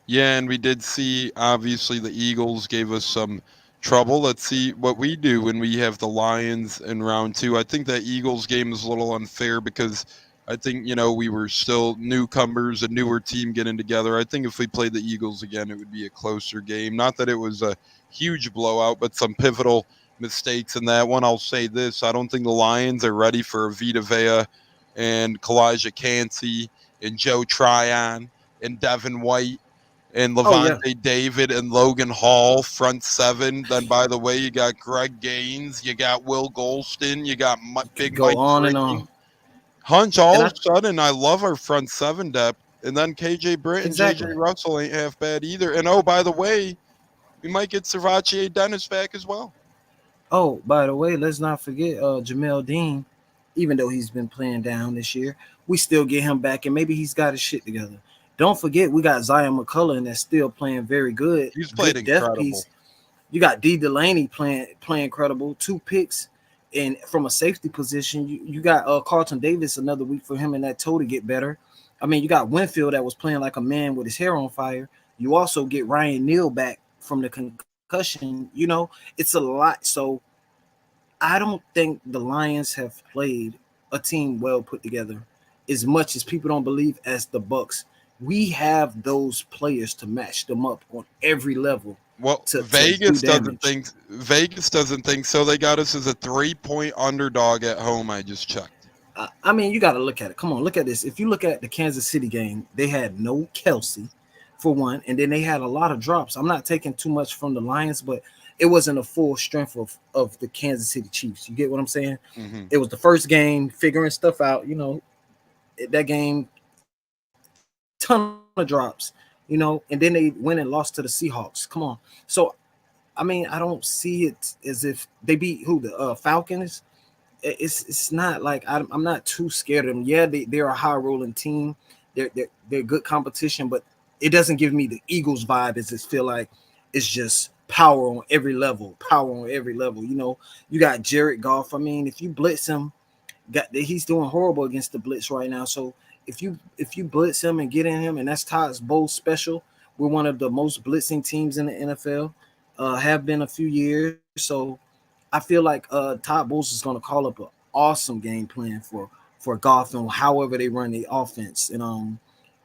Speaker 1: Yeah, and we did see, obviously, the Eagles gave us some trouble. Let's see what we do when we have the Lions in round 2. I think that Eagles game is a little unfair because I think, we were still newcomers, a newer team getting together. I think if we played the Eagles again, it would be a closer game. Not that it was a huge blowout, but some pivotal mistakes in that one. I'll say this. I don't think the Lions are ready for Vita Vea and Kalijah Cansey and Joe Tryon and Devin White and
Speaker 4: Oh yeah,
Speaker 1: Levante David and Logan Hall, front seven. Then, by the way, you got Greg Gaines, you got Will Golston, you got Big
Speaker 4: go
Speaker 1: Mike
Speaker 4: on and
Speaker 1: Green.
Speaker 4: on.
Speaker 1: Hunch,
Speaker 4: And
Speaker 1: all
Speaker 4: I
Speaker 1: of a sudden, I love our front seven depth. And then KJ Britt and
Speaker 4: exactly.
Speaker 1: JJ Russell ain't half bad either. And, oh, by the way, we might get Servachier Dennis back as well.
Speaker 4: Oh, by the way, let's not forget Jamel Dean. Even though he's been playing down this year, we still get him back, and maybe he's got his shit together. Don't forget, we got Zion McCullough that's still playing very good.
Speaker 1: He's played
Speaker 4: Good
Speaker 1: incredible.
Speaker 4: Piece. You got D. Delaney playing incredible. 2 picks, and from a safety position, you got Carlton Davis another week for him and that toe to get better. I mean, you got Winfield that was playing like a man with his hair on fire. You also get Ryan Neal back from the concussion. It's a lot. So I don't think the Lions have played a team well put together as much as people don't believe as the Bucs. We have those players to match them up on every level.
Speaker 1: Well, Vegas doesn't think so. They got us as a 3-point underdog at home. I just checked.
Speaker 4: I mean, you got to look at it. Come on, look at this. If you look at the Kansas City game, they had no Kelsey for one, and then they had a lot of drops. I'm not taking too much from the Lions, but it wasn't a full strength of the Kansas City Chiefs. You get what I'm saying?
Speaker 1: Mm-hmm.
Speaker 4: It was the first game, figuring stuff out. That game, ton of drops. And then they went and lost to the Seahawks. Come on. So, I mean, I don't see it as if they beat the Falcons. It's not like I'm not too scared of them. Yeah, they're a high rolling team. They're good competition, but it doesn't give me the Eagles vibe. As it feel like it's just power on every level. You got Jared Goff. I mean, if you blitz him, he's doing horrible against the blitz right now. So if you blitz him and get in him, and that's Todd's Bowles special. We're one of the most blitzing teams in the NFL. Have been a few years. So I feel like Todd Bowles is going to call up an awesome game plan for Goff and however they run the offense. And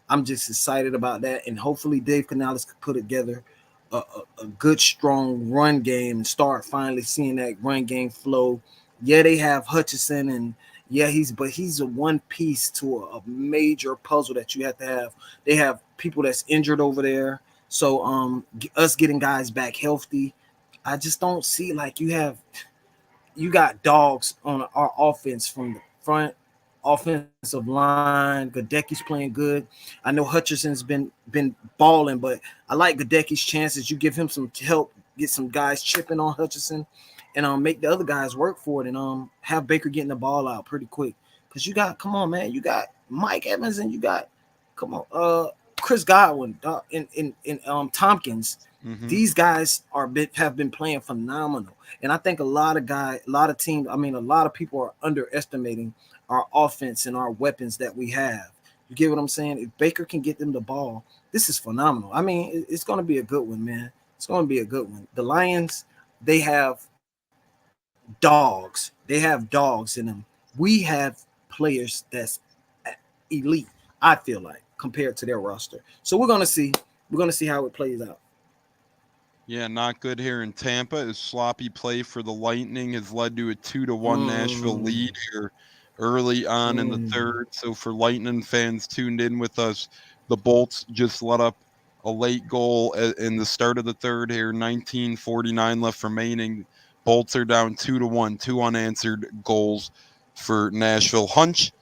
Speaker 4: I'm just excited about that. And hopefully Dave Canales could put together a good, strong run game and start finally seeing that run game flow. Yeah, they have Hutchinson, and yeah, he's a one piece to a major puzzle that you have to have. They have people that's injured over there. So us getting guys back healthy, I just don't see like you got dogs on our offense from the front offensive line. Gadecki's playing good. I know Hutchinson's been balling, but I like Gadecki's chances. You give him some help, get some guys chipping on Hutchinson, and make the other guys work for it, and have Baker getting the ball out pretty quick. Because you got Mike Evans, and you got Chris Godwin and Tompkins.
Speaker 1: Mm-hmm.
Speaker 4: These guys have been playing phenomenal, and I think a lot of teams. I mean, a lot of people are underestimating our offense and our weapons that we have. You get what I'm saying? If Baker can get them the ball, this is phenomenal. I mean, it's going to be a good one, man. It's going to be a good one. The Lions, they have dogs. They have dogs in them. We have players that's elite, I feel like, compared to their roster. So we're going to see. We're going to see how it plays out.
Speaker 1: Yeah, not good here in Tampa. As sloppy play for the Lightning has led to a 2-1 Nashville lead here early on in the third. So for Lightning fans tuned in with us, the Bolts just let up a late goal in the start of the third here. 19:49 left remaining. Bolts are down 2-1, 2 unanswered goals for Nashville. Hunch,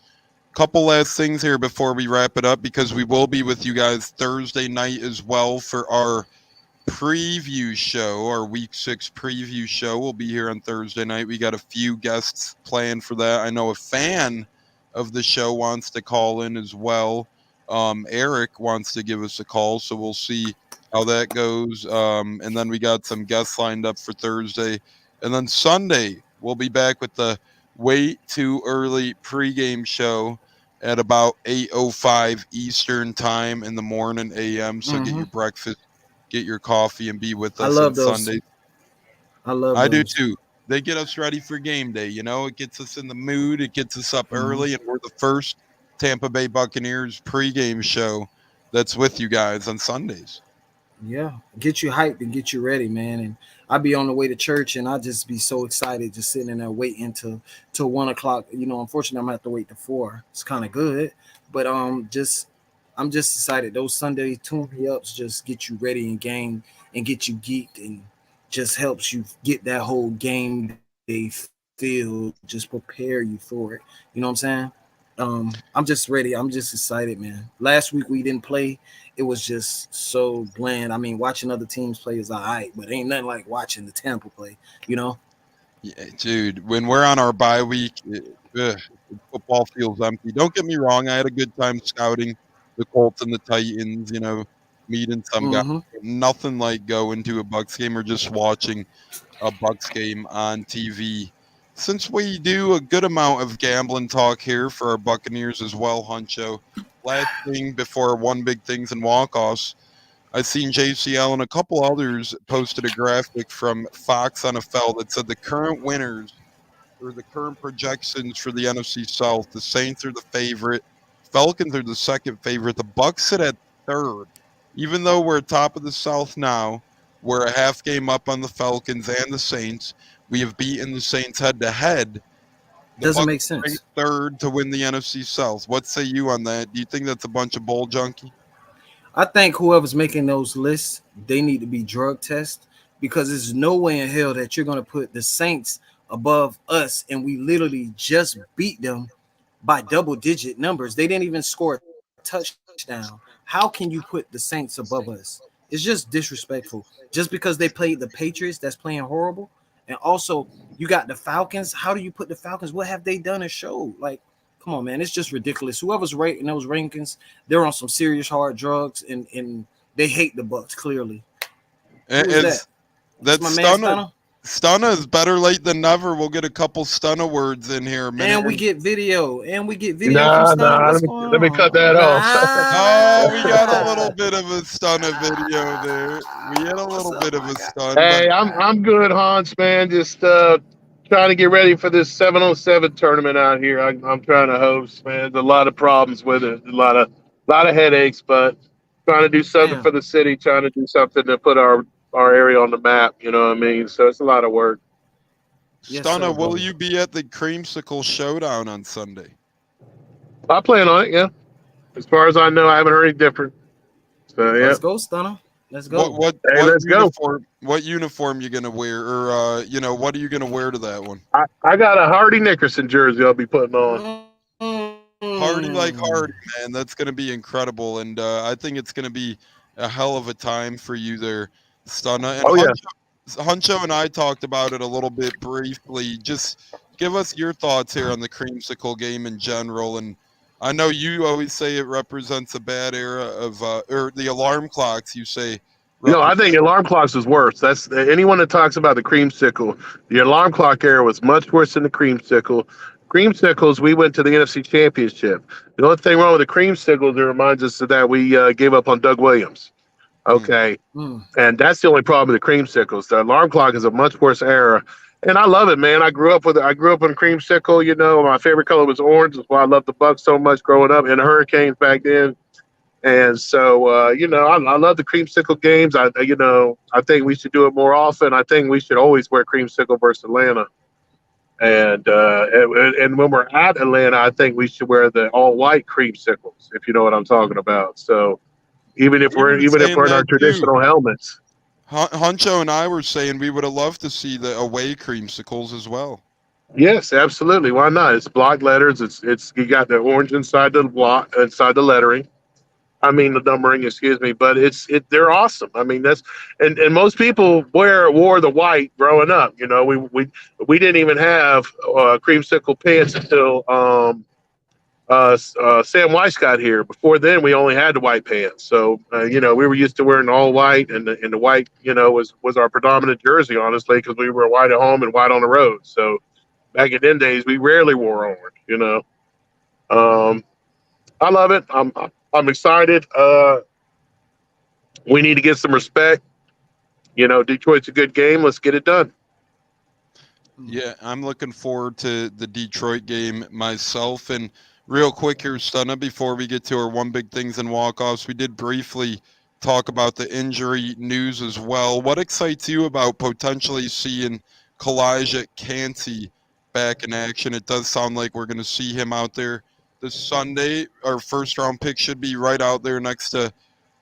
Speaker 1: couple last things here before we wrap it up, because we will be with you guys Thursday night as well for our preview show, our Week 6 preview show. Will be here on Thursday night. We got a few guests planned for that. I know a fan of the show wants to call in as well. Eric wants to give us a call, so we'll see how that goes. And then we got some guests lined up for Thursday. And then Sunday, we'll be back with the Way Too Early pregame show at about 8:05 Eastern time in the morning a.m. So get your breakfast, get your coffee, and be with us
Speaker 4: I love
Speaker 1: on
Speaker 4: those.
Speaker 1: Sunday.
Speaker 4: I
Speaker 1: do too. They get us ready for game day. You know, it gets us in the mood. It gets us up early, and we're the first Tampa Bay Buccaneers pregame show that's with you guys on Sundays.
Speaker 4: Yeah, get you hyped and get you ready, man. And I'll be on the way to church, and I'll just be so excited, just sitting in there waiting till 1 o'clock. You know, unfortunately, I'm gonna have to wait to 4. It's kind of good, but I'm just excited. Those Sunday tune me ups just get you ready in game and get you geeked, and just helps you get that whole game day feel. Just prepare you for it. You know what I'm saying? I'm just ready. I'm just excited, man. Last week we didn't play. It was just so bland. I mean, watching other teams play is all right, but ain't nothing like watching the Tampa play, you know?
Speaker 1: Yeah, dude, when we're on our bye week, football feels empty. Don't get me wrong. I had a good time scouting the Colts and the Titans, you know, meeting some guys. Nothing like going to a Bucs game or just watching a Bucs game on TV. Since we do a good amount of gambling talk here for our Buccaneers as well, Huncho, last thing before one big things and walk-offs, I seen JCL and a couple others posted a graphic from Fox NFL that said the current winners or the current projections for the NFC South. The Saints are the favorite. Falcons are the second favorite. The Bucs sit at third. Even though we're top of the South now, we're a half game up on the Falcons and the Saints. We have beaten the Saints head-to-head.
Speaker 4: Doesn't make sense.
Speaker 1: Third to win the NFC South. What say you on that? Do you think that's a bunch of bull junkie?
Speaker 4: I think whoever's making those lists, they need to be drug tested, because there's no way in hell that you're going to put the Saints above us, and we literally just beat them by double-digit numbers. They didn't even score a touchdown. How can you put the Saints above us? It's just disrespectful. Just because they played the Patriots that's playing horrible. And also, you got the Falcons. How do you put the Falcons? What have they done to show? Like, come on, man. It's just ridiculous. Whoever's rating those rankings, they're on some serious hard drugs, and they hate the Bucs, clearly.
Speaker 1: That's
Speaker 4: my man Stunner?
Speaker 1: Stunner is better late than never. We'll get a couple Stunner words in here.
Speaker 4: And we get video. From
Speaker 2: Nah,
Speaker 4: Stunner.
Speaker 2: let me cut that off.
Speaker 1: Oh, we got a little bit of a Stunner video there. We had a little bit of a stun.
Speaker 2: Hey, I'm good, Hans, man. Just trying to get ready for this 707 tournament out here. I'm trying to host, man. There's a lot of problems with it, a lot of headaches, but trying to do something for the city, trying to do something to put our area on the map. You know what I mean? So it's a lot of work.
Speaker 1: Stunner, will you be at the Creamsicle Showdown on Sunday?
Speaker 2: I plan on it, yeah. As far as I know, I haven't heard any different. So yeah.
Speaker 4: Let's go, Stunner. Let's go.
Speaker 2: Let's go.
Speaker 1: What uniform you gonna wear, or what are you gonna wear to that one?
Speaker 2: I got a Hardy Nickerson jersey I'll be putting on.
Speaker 1: Hardy like Hardy, man. That's gonna be incredible, and I think it's gonna be a hell of a time for you there, Stunner. And Huncho and I talked about it a little bit briefly. Just give us your thoughts here on the Creamsicle game in general. And I know you always say it represents a bad era of, or the alarm clocks, you say.
Speaker 2: No, I think alarm clocks is worse. That's anyone that talks about the Creamsicle. The alarm clock era was much worse than the Creamsicle. Creamsicles, we went to the NFC Championship. The only thing wrong with the Creamsicles, it reminds us of that we gave up on Doug Williams. Okay. And that's the only problem with the Creamsicles. The alarm clock is a much worse era. And I love it, man. I grew up in Creamsicle. You know, my favorite color was orange. That's why I loved the Bucs so much growing up, and the Hurricanes back then. And so, I love the Creamsicle games. I think we should do it more often. I think we should always wear Creamsicle versus Atlanta. And when we're at Atlanta, I think we should wear the all-white Creamsicles, if you know what I'm talking about. So even if we're in our traditional helmets.
Speaker 1: Huncho and I were saying we would have loved to see the away Creamsicles as well.
Speaker 2: Yes, absolutely. Why not? It's block letters. It's you got the orange inside the block, inside the lettering,
Speaker 5: I mean the numbering, excuse me, but they're awesome. I mean and most people wore the white growing up. You know, we didn't even have creamsicle pants until Sam Weiss got here. Before then, we only had the white pants. So you know, we were used to wearing all white, and the white, you know, was our predominant jersey, honestly, because we were white at home and white on the road. So back in them days, we rarely wore orange. You know, I love it. I'm excited. We need to get some respect. You know, Detroit's a good game. Let's get it done.
Speaker 1: Yeah, I'm looking forward to the Detroit game myself. And real quick here, Stunna, before we get to our one big things and walk-offs, we did briefly talk about the injury news as well. What excites you about potentially seeing Kalijah Kancey back in action? It does sound like we're going to see him out there this Sunday. Our first-round pick should be right out there next to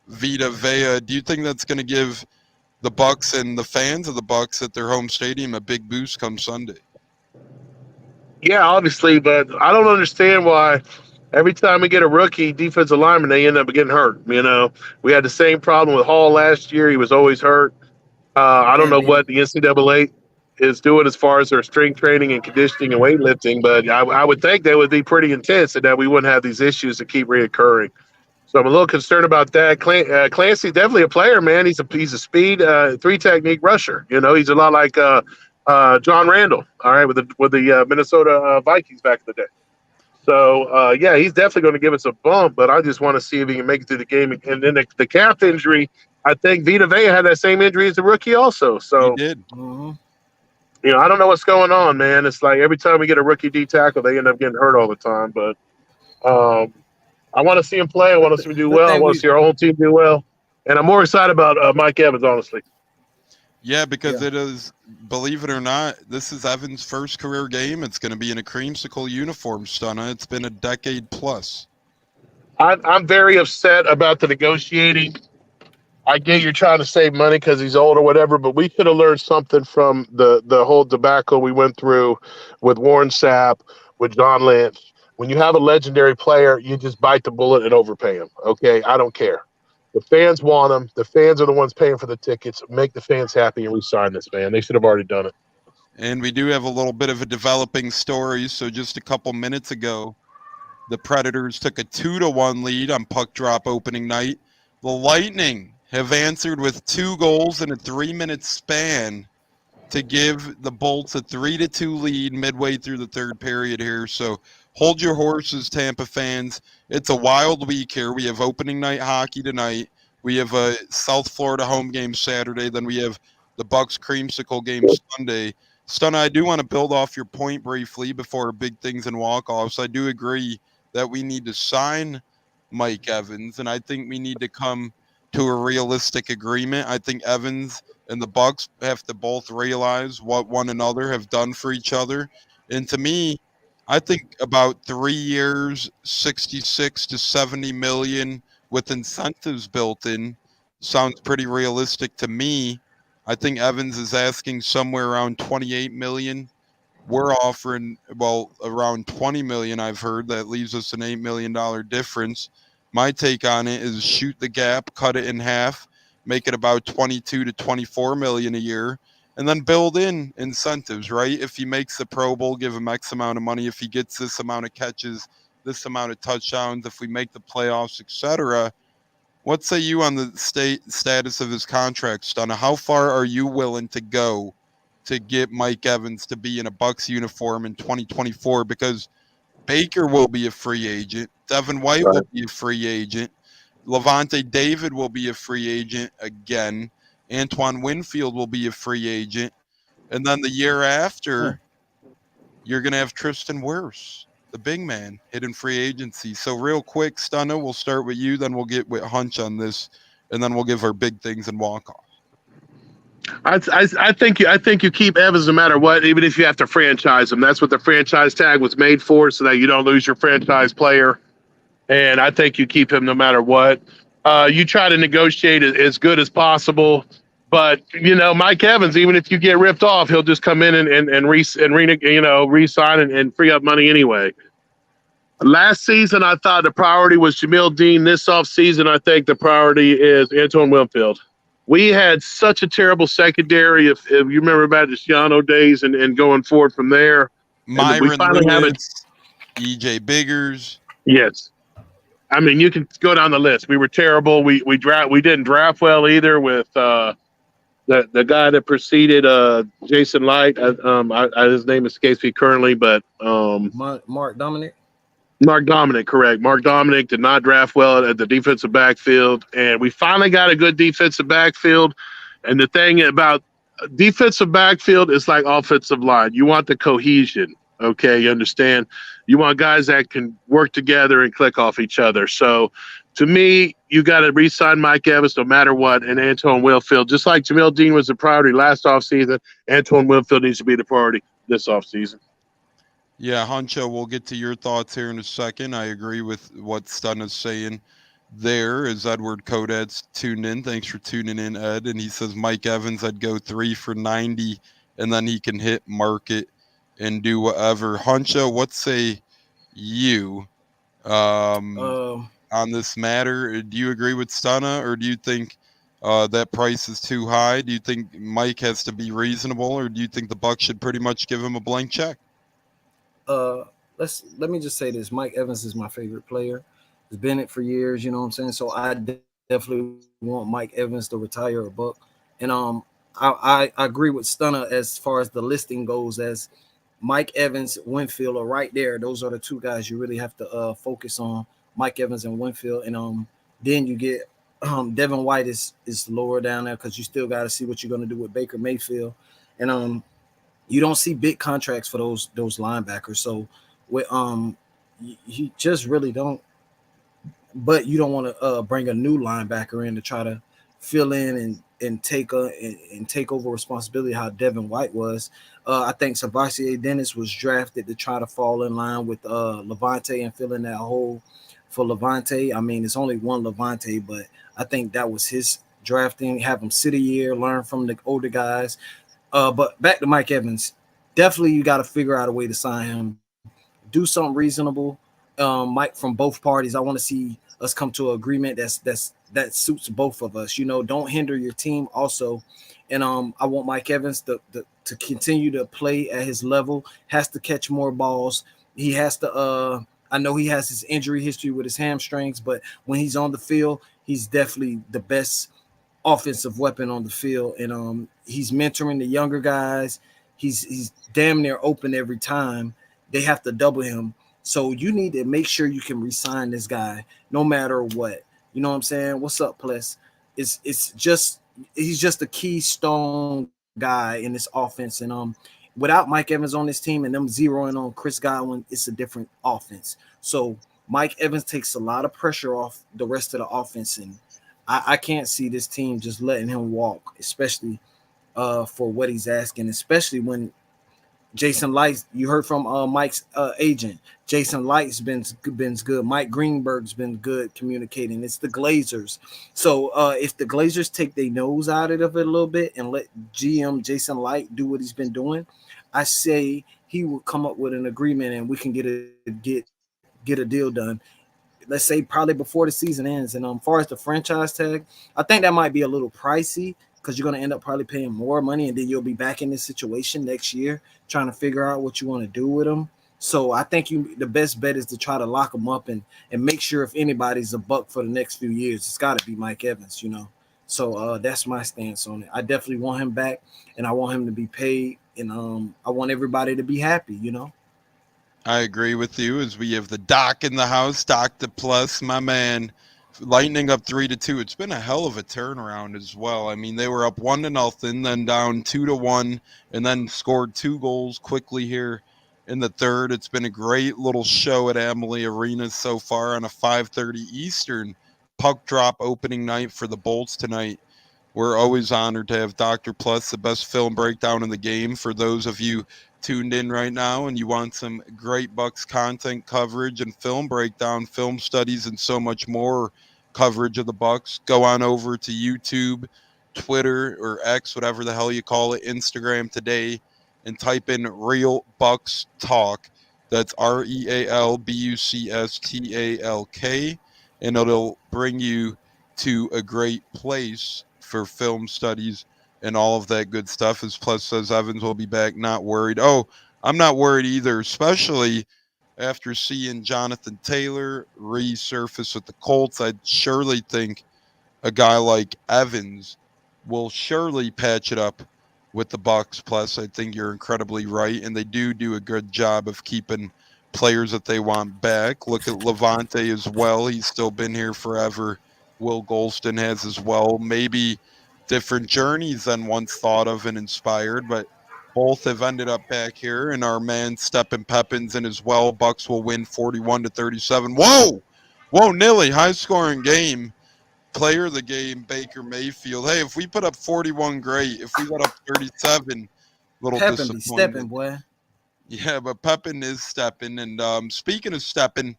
Speaker 1: Vita Vea. Do you think that's going to give the Bucs and the fans of the Bucs at their home stadium a big boost come Sunday?
Speaker 5: Yeah, obviously, but I don't understand why every time we get a rookie defensive lineman, they end up getting hurt. You know, we had the same problem with Hall last year. He was always hurt. I don't know what the NCAA is doing as far as their strength training and conditioning and weightlifting, but I would think they would be pretty intense and that we wouldn't have these issues that keep reoccurring. So I'm a little concerned about that. Clancy's definitely a player, man. He's a speed 3-technique rusher. You know, he's a lot like John Randall. All right, with the Minnesota Vikings back in the day. So yeah, he's definitely going to give us a bump. But I just want to see if he can make it through the game. And then the calf injury, I think Vita Vea had that same injury as the rookie also. So
Speaker 1: He did.
Speaker 5: You know, I don't know what's going on, man. It's like every time we get a rookie D tackle, they end up getting hurt all the time. But I want to see him play. I want to see him do well. I want to see our whole team do well. And I'm more excited about Mike Evans, honestly.
Speaker 1: Yeah, because it is, believe it or not, this is Evans' first career game. It's going to be in a Creamsicle uniform, Stunna. It's been a decade plus.
Speaker 5: I'm very upset about the negotiating. I get you're trying to save money because he's old or whatever, but we could have learned something from the whole debacle we went through with Warren Sapp, with John Lynch. When you have a legendary player, you just bite the bullet and overpay him. Okay, I don't care. The fans want him. The fans are the ones paying for the tickets. Make the fans happy and re-sign this man. They should have already done it.
Speaker 1: And we do have a little bit of a developing story. So just a couple minutes ago, the Predators took a 2-1 lead on puck drop opening night. The Lightning have answered with 2 goals in a 3-minute span to give the Bolts a 3-2 lead midway through the third period here. So hold your horses, Tampa fans. It's a wild week here. We have opening night hockey tonight. We have a South Florida home game Saturday. Then we have the Bucs Creamsicle game Sunday. Stunna, I do want to build off your point briefly before big things and walk-offs. I do agree that we need to sign Mike Evans, and I think we need to come to a realistic agreement. I think Evans and the Bucs have to both realize what one another have done for each other. And to me, I think about 3 years, 66 to 70 million with incentives built in sounds pretty realistic to me. I think Evans is asking somewhere around 28 million. We're offering, well, around 20 million, I've heard. That leaves us an $8 million difference. My take on it is shoot the gap, cut it in half, make it about 22 to 24 million a year, and then build in incentives, right? If he makes the Pro Bowl, give him X amount of money. If he gets this amount of catches, this amount of touchdowns, if we make the playoffs, etc. What say you on the status of his contract, Stunna? How far are you willing to go to get Mike Evans to be in a Bucs uniform in 2024? Because Baker will be a free agent. Devin White will be a free agent. Levante David will be a free agent again. Antoine Winfield will be a free agent. And then the year after, you're going to have Tristan Wirfs, the big man, hitting free agency. So real quick, Stunna, we'll start with you, then we'll get with Hunch on this, and then we'll give our big things and walk off.
Speaker 5: I think you keep Evans no matter what, even if you have to franchise him. That's what the franchise tag was made for, so that you don't lose your franchise player. And I think you keep him no matter what. You try to negotiate as good as possible, but you know Mike Evans, even if you get ripped off, he'll just come in and re-sign and free up money anyway. Last season, I thought the priority was Jamil Dean. This offseason, I think the priority is Antoine Winfield. We had such a terrible secondary. If you remember about the Schiano days and going forward from there, and we
Speaker 1: Myron
Speaker 5: finally have it.
Speaker 1: Lewis, EJ Biggers.
Speaker 5: Yes, I mean you can go down the list. We were terrible. We didn't draft well either with the guy that preceded Jason Light. His name escapes me currently, but
Speaker 4: Mark Dominic.
Speaker 5: Mark Dominic, correct. Mark Dominic did not draft well at the defensive backfield, and we finally got a good defensive backfield. And the thing about defensive backfield is like offensive line. You want the cohesion, okay? You understand? You want guys that can work together and click off each other. So, to me, you got to re-sign Mike Evans no matter what, and Antoine Winfield. Just like Jamil Dean was the priority last offseason, Antoine Winfield needs to be the priority this offseason.
Speaker 1: Yeah, Huncho, we'll get to your thoughts here in a second. I agree with what Stun is saying there. As Edward Kodad's tuned in. Thanks for tuning in, Ed. And he says Mike Evans, I'd go 3 for 90, and then he can hit market and do whatever. Huncho, what say you on this matter? Do you agree with Stunna, or do you think that price is too high? Do you think Mike has to be reasonable, or do you think the Bucs should pretty much give him a blank check?
Speaker 4: Let me just say this. Mike Evans is my favorite player. He's been it for years, you know what I'm saying? So I definitely want Mike Evans to retire a Buck. And I agree with Stunner as far as the listing goes, as Mike Evans, Winfield are right there. Those are the two guys you really have to focus on, Mike Evans and Winfield. And then you get Devin White is lower down there because you still got to see what you're going to do with Baker Mayfield. And you don't see big contracts for those linebackers. So with you just really don't. But you don't want to bring a new linebacker in to try to fill in and take over responsibility how Devin White was. I think Sebastian Dennis was drafted to try to fall in line with Levante and fill in that hole for Levante. I mean, it's only one Levante, but I think that was his drafting. Have him sit a year, learn from the older guys. But back to Mike Evans, definitely you got to figure out a way to sign him. Do something reasonable, Mike, from both parties. I want to see us come to an agreement that suits both of us. You know, don't hinder your team also. And I want Mike Evans to continue to play at his level. Has to catch more balls. He has to. I know he has his injury history with his hamstrings, but when he's on the field, he's definitely the best offensive weapon on the field, and he's mentoring the younger guys. He's damn near open every time. They have to double him. So you need to make sure you can re-sign this guy no matter what. You know what I'm saying? What's up, Pless? He's just a keystone guy in this offense. And without Mike Evans on this team and them zeroing on Chris Godwin, it's a different offense. So Mike Evans takes a lot of pressure off the rest of the offense, and I can't see this team just letting him walk, especially for what he's asking, especially when Jason Light, you heard from Mike's agent. Jason Light's been good. Mike Greenberg's been good communicating. It's the Glazers. So if the Glazers take their nose out of it a little bit and let GM Jason Light do what he's been doing, I say he will come up with an agreement and we can get a deal done. Let's say probably before the season ends. And as far as the franchise tag, I think that might be a little pricey because you're going to end up probably paying more money, and then you'll be back in this situation next year trying to figure out what you want to do with them. So I think the best bet is to try to lock them up and make sure if anybody's a Buck for the next few years, it's got to be Mike Evans, you know. So that's my stance on it. I definitely want him back, and I want him to be paid, and I want everybody to be happy, you know.
Speaker 1: I agree with you as we have the Doc in the house, Dr. Plus, my man. Lightning up 3-2. It's been a hell of a turnaround as well. I mean, they were up 1-0, then down 2-1, and then scored 2 goals quickly here in the third. It's been a great little show at Amalie Arena so far on a 5:30 Eastern puck drop opening night for the Bolts tonight. We're always honored to have Dr. Plus, the best film breakdown in the game. For those of you tuned in right now and you want some great Bucs content coverage and film breakdown, film studies, and so much more coverage of the Bucs, go on over to YouTube, Twitter, or X, whatever the hell you call it, Instagram today, and type in Real Bucs Talk. That's REALBUCSTALK, and it'll bring you to a great place for film studies and all of that good stuff. As Plus says, Evans will be back. Not worried. Oh, I'm not worried either, especially after seeing Jonathan Taylor resurface with the Colts. I'd surely think a guy like Evans will surely patch it up with the Bucs. Plus, I think you're incredibly right, and they do a good job of keeping players that they want back. Look at Levante as well. He's still been here forever. Will Golston has as well. Maybe different journeys than once thought of and inspired, but both have ended up back here. And our man Steppen Peppins in as well. Bucs will win 41-37. Whoa, Nilly, high scoring game. Player of the game, Baker Mayfield. Hey, if we put up 41, great. If we put up 37, little
Speaker 4: Pepin be stepping,
Speaker 1: disappointed.
Speaker 4: boy.
Speaker 1: Yeah, but Pepin is stepping. And speaking of stepping,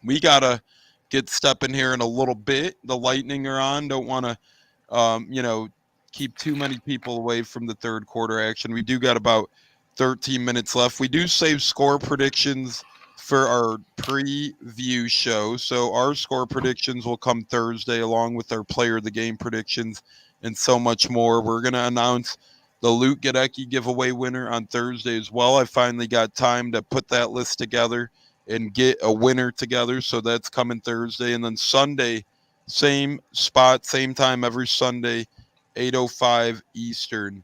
Speaker 1: we gotta get stepping here in a little bit. The Lightning are on. Don't want to, keep too many people away from the third quarter action. We do got about 13 minutes left. We do save score predictions for our preview show. So our score predictions will come Thursday along with our player of the game predictions and so much more. We're going to announce the Luke Gadecki giveaway winner on Thursday as well. I finally got time to put that list together and get a winner together. So that's coming Thursday. And then Sunday, same spot, same time every Sunday, 8:05 Eastern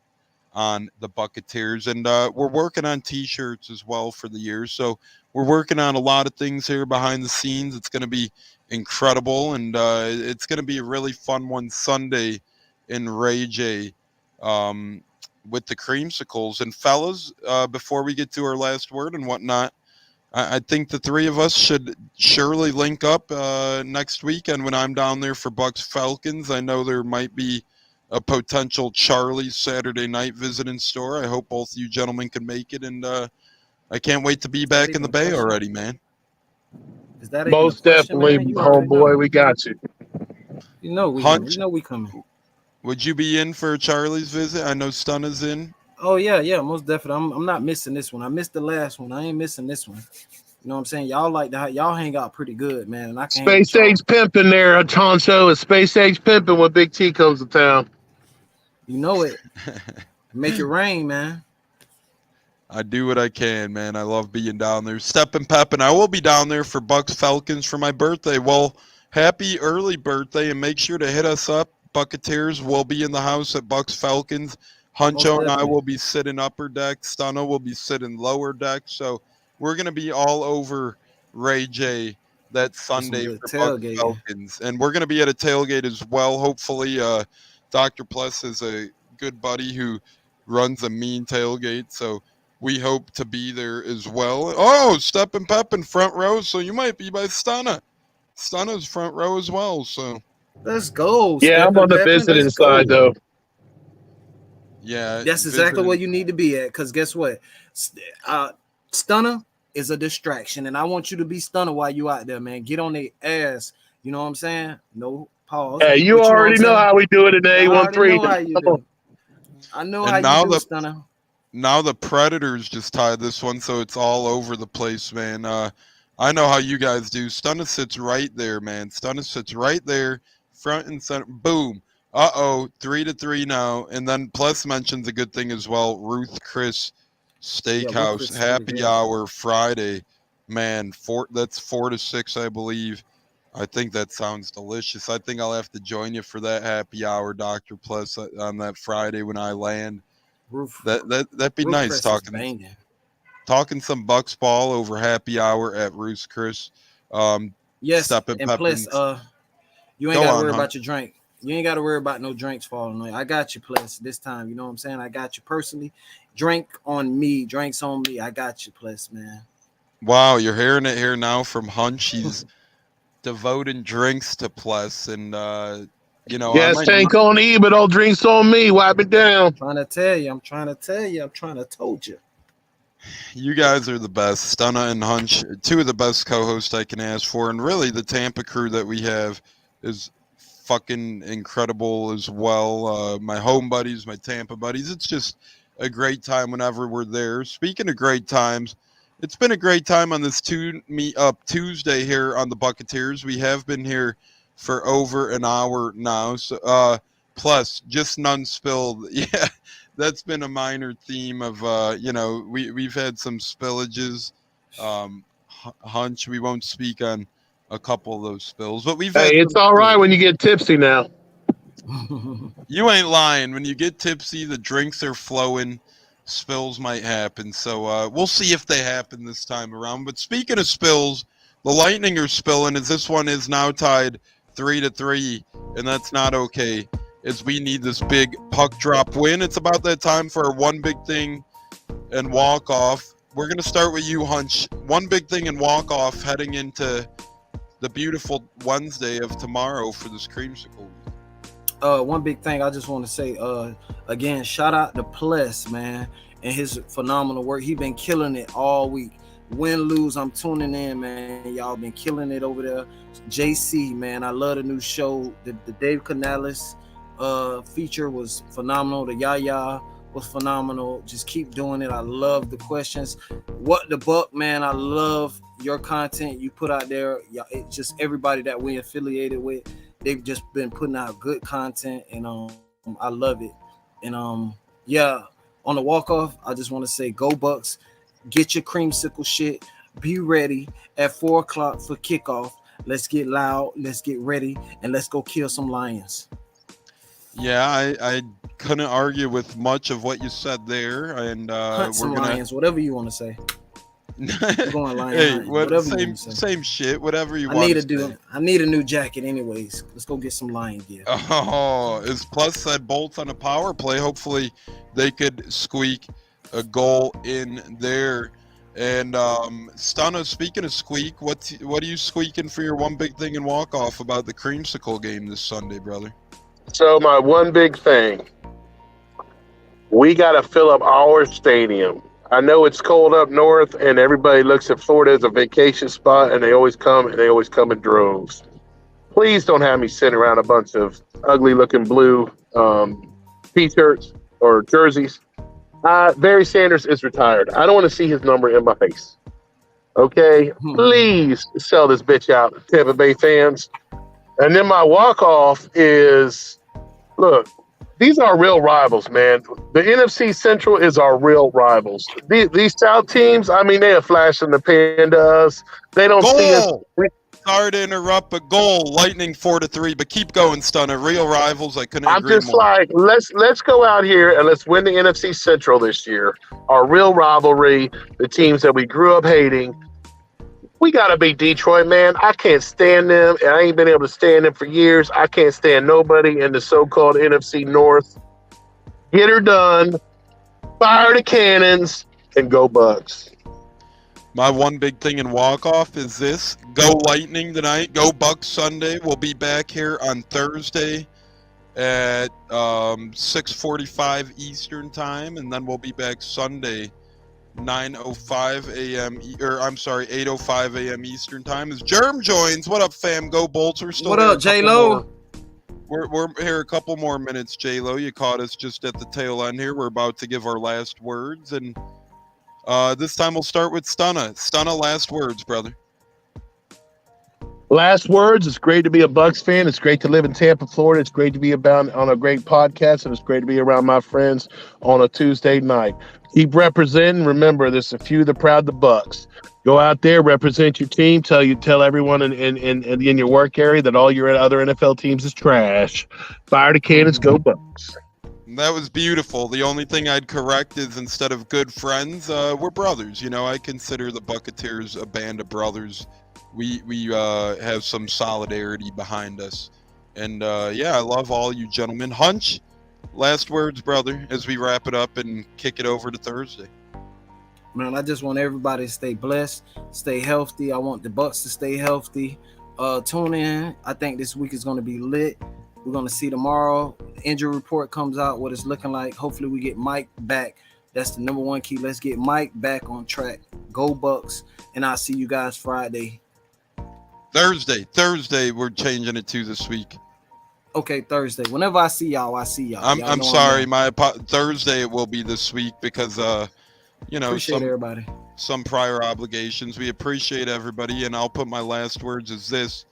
Speaker 1: on the Buccaneers. And we're working on T-shirts as well for the year. So we're working on a lot of things here behind the scenes. It's going to be incredible, and it's going to be a really fun one Sunday in Ray J with the Creamsicles. And fellas, before we get to our last word and whatnot, I think the three of us should surely link up next weekend when I'm down there for Bucs Falcons. I know there might be a potential Charlie's Saturday night visiting store. I hope both you gentlemen can make it, and I can't wait to be back in the Bay already, man.
Speaker 4: Is that even
Speaker 5: Most
Speaker 4: a question,
Speaker 5: definitely,
Speaker 4: man? You already
Speaker 5: homeboy.
Speaker 4: know.
Speaker 5: We got you.
Speaker 4: You know we
Speaker 1: Hunch.
Speaker 4: you know we coming.
Speaker 1: Would you be in for Charlie's visit? I know Stunna's in.
Speaker 4: Oh yeah, most definitely. I'm not missing this one. I missed the last one. I ain't missing this one. You know what I'm saying? Y'all hang out pretty good, man. And I can
Speaker 5: Space age pimping there, Toncho is space age pimping when Big T comes to town.
Speaker 4: You know it. Make it rain, man.
Speaker 1: I do what I can, man. I love being down there. Steppin' Peppin'. I will be down there for Bucs Falcons for my birthday. Well, happy early birthday, and make sure to hit us up. Buccaneers will be in the house at Bucs Falcons. Huncho and I will be sitting upper deck. Stunna will be sitting lower deck. So we're going to be all over Ray J that Sunday for Bucs Falcons. And we're going to be at a tailgate as well. Hopefully, Dr. Plus is a good buddy who runs a mean tailgate. So we hope to be there as well. Oh, Steppin' Peppin' front row. So you might be by Stunna. Stunna's front row as well. So
Speaker 4: let's go.
Speaker 5: Yeah, I'm on the visiting side, though.
Speaker 1: Yeah.
Speaker 4: That's exactly where you need to be at. Because guess what? Stunna is a distraction. And I want you to be Stunna while you out there, man. Get on their ass. You know what I'm saying? No pause.
Speaker 5: Hey, you already know how we do it in the A13.
Speaker 4: I know how you do, Stunna.
Speaker 1: Now the Predators just tied this one, so it's all over the place, man. I know how you guys do. Stunna sits right there, man. Stunna sits right there, front and center. Boom. 3-3 now. And then Plus mentions a good thing as well. Ruth Chris Steakhouse, happy hour Friday. Man, that's 4 to 6, I believe. I think that sounds delicious. I think I'll have to join you for that happy hour, Dr. Plus, on that Friday when I land. That'd be nice talking some Bucs ball over happy hour at Ruth Chris.
Speaker 4: Yes, and plus, you ain't got to worry about your drink. You ain't got to worry about no drinks falling on you. I got you, plus this time. You know what I'm saying? I got you personally. Drink on me, drinks on me. I got you, plus, man.
Speaker 1: Wow, you're hearing it here now from Hunch. He's devoting drinks to Plus, and
Speaker 5: yes, tank on E, but all drinks on me. Wipe it down.
Speaker 4: I'm trying to tell you. I'm trying to told you.
Speaker 1: You guys are the best. Stunna and Hunch, two of the best co-hosts I can ask for, and really the Tampa crew that we have is fucking incredible as well. My home buddies, my Tampa buddies. It's just a great time whenever we're there. Speaking of great times, It's been a great time on this Meet Up Tuesday here on the Buccaneers. We have been here for over an hour now. So, plus, just none spilled. Yeah, that's been a minor theme of, we've had some spillages. Hunch, we won't speak on a couple of those spills, but we've had.
Speaker 5: Hey, it's all right when you get tipsy now.
Speaker 1: You ain't lying. When you get tipsy, the drinks are flowing. Spills might happen. So we'll see if they happen this time around. But speaking of spills, the Lightning are spilling as this one is now tied 3-3, and that's not okay as we need this big puck drop win. It's about that time for our one big thing and walk off. We're going to start with you, Hunch. One big thing and walk off heading into the beautiful Wednesday of tomorrow for this Creamsicle.
Speaker 4: One big thing I just want to say, again, shout out to Pless, man, and his phenomenal work. He been killing it all week. Win, lose, I'm tuning in, man. Y'all been killing it over there. JC, man, I love the new show. The Dave Canales feature was phenomenal. The Yaya was phenomenal. Just keep doing it. I love the questions. What the Buck, man, I love your content you put out there. It's just everybody that we affiliated with. They've just been putting out good content, and I love it. And on the walk-off, I just want to say, go Bucs. Get your creamsicle shit. Be ready at 4 o'clock for kickoff. Let's get loud. Let's get ready, and let's go kill some lions.
Speaker 1: Yeah, I couldn't argue with much of what you said there, and
Speaker 4: Hunt some lions, whatever you want to say. We're going lion
Speaker 1: hey, same shit, whatever you want.
Speaker 4: I need a new jacket anyways. Let's go get some lion gear.
Speaker 1: Oh, as Plus said, Bolts on a power play. Hopefully they could squeak a goal in there. And Stunna, speaking of squeak, what are you squeaking for your one big thing and walk off about the Creamsicle game this Sunday, brother?
Speaker 5: So my one big thing, we got to fill up our stadium. I know it's cold up north, and everybody looks at Florida as a vacation spot, and they always come in droves. Please don't have me sitting around a bunch of ugly-looking blue T-shirts or jerseys. Barry Sanders is retired. I don't want to see his number in my face. Okay? Please sell this bitch out, Tampa Bay fans. And then my walk-off is, look, these are real rivals, man. The NFC Central is our real rivals. These South teams, I mean, they are flashing the pan to us. They don't see us.
Speaker 1: Sorry to interrupt, but goal, Lightning 4-3. But keep going, Stunner. Real rivals. I couldn't agree more.
Speaker 5: I'm just like, let's go out here and let's win the NFC Central this year. Our real rivalry, the teams that we grew up hating. We got to beat Detroit, man. I can't stand them, and I ain't been able to stand them for years. I can't stand nobody in the so-called NFC North. Get her done, fire the cannons, and go Bucs.
Speaker 1: My one big thing in walk-off is this. Go Lightning tonight. Go Bucs Sunday. We'll be back here on Thursday at 6:45 Eastern Time, and then we'll be back Sunday 9:05 a.m. or I'm sorry, 8:05 a.m. Eastern Time. As Germ joins, what up, fam? Go Bolts. We're still.
Speaker 4: What up, J Lo?
Speaker 1: We're here a couple more minutes, J Lo. You caught us just at the tail end here. We're about to give our last words, and this time we'll start with Stunna. Stunna, last words, brother.
Speaker 5: Last words. It's great to be a Bucs fan. It's great to live in Tampa, Florida. It's great to be about on a great podcast, and it's great to be around my friends on a Tuesday night. Keep representing. Remember, there's a few that proud the Bucs. Go out there, represent your team. Tell everyone in your work area that all your other NFL teams is trash. Fire the cannons, go Bucs.
Speaker 1: That was beautiful. The only thing I'd correct is instead of good friends, we're brothers. You know, I consider the Buccaneers a band of brothers. We have some solidarity behind us. And I love all you gentlemen. Hunch, last words, brother, as we wrap it up and kick it over to Thursday.
Speaker 4: Man, I just want everybody to stay blessed, stay healthy. I want the Bucs to stay healthy. Tune in. I think this week is going to be lit. We're going to see tomorrow. The injury report comes out, what it's looking like. Hopefully we get Mike back. That's the number one key. Let's get Mike back on track. Go Bucs. And I'll see you guys Friday.
Speaker 1: Thursday, we're changing it to this week.
Speaker 4: Okay, Thursday. Whenever I see y'all, I see y'all.
Speaker 1: I'm sorry. Thursday it will be this week because,
Speaker 4: appreciate everybody.
Speaker 1: some prior obligations. We appreciate everybody, and I'll put my last words as this.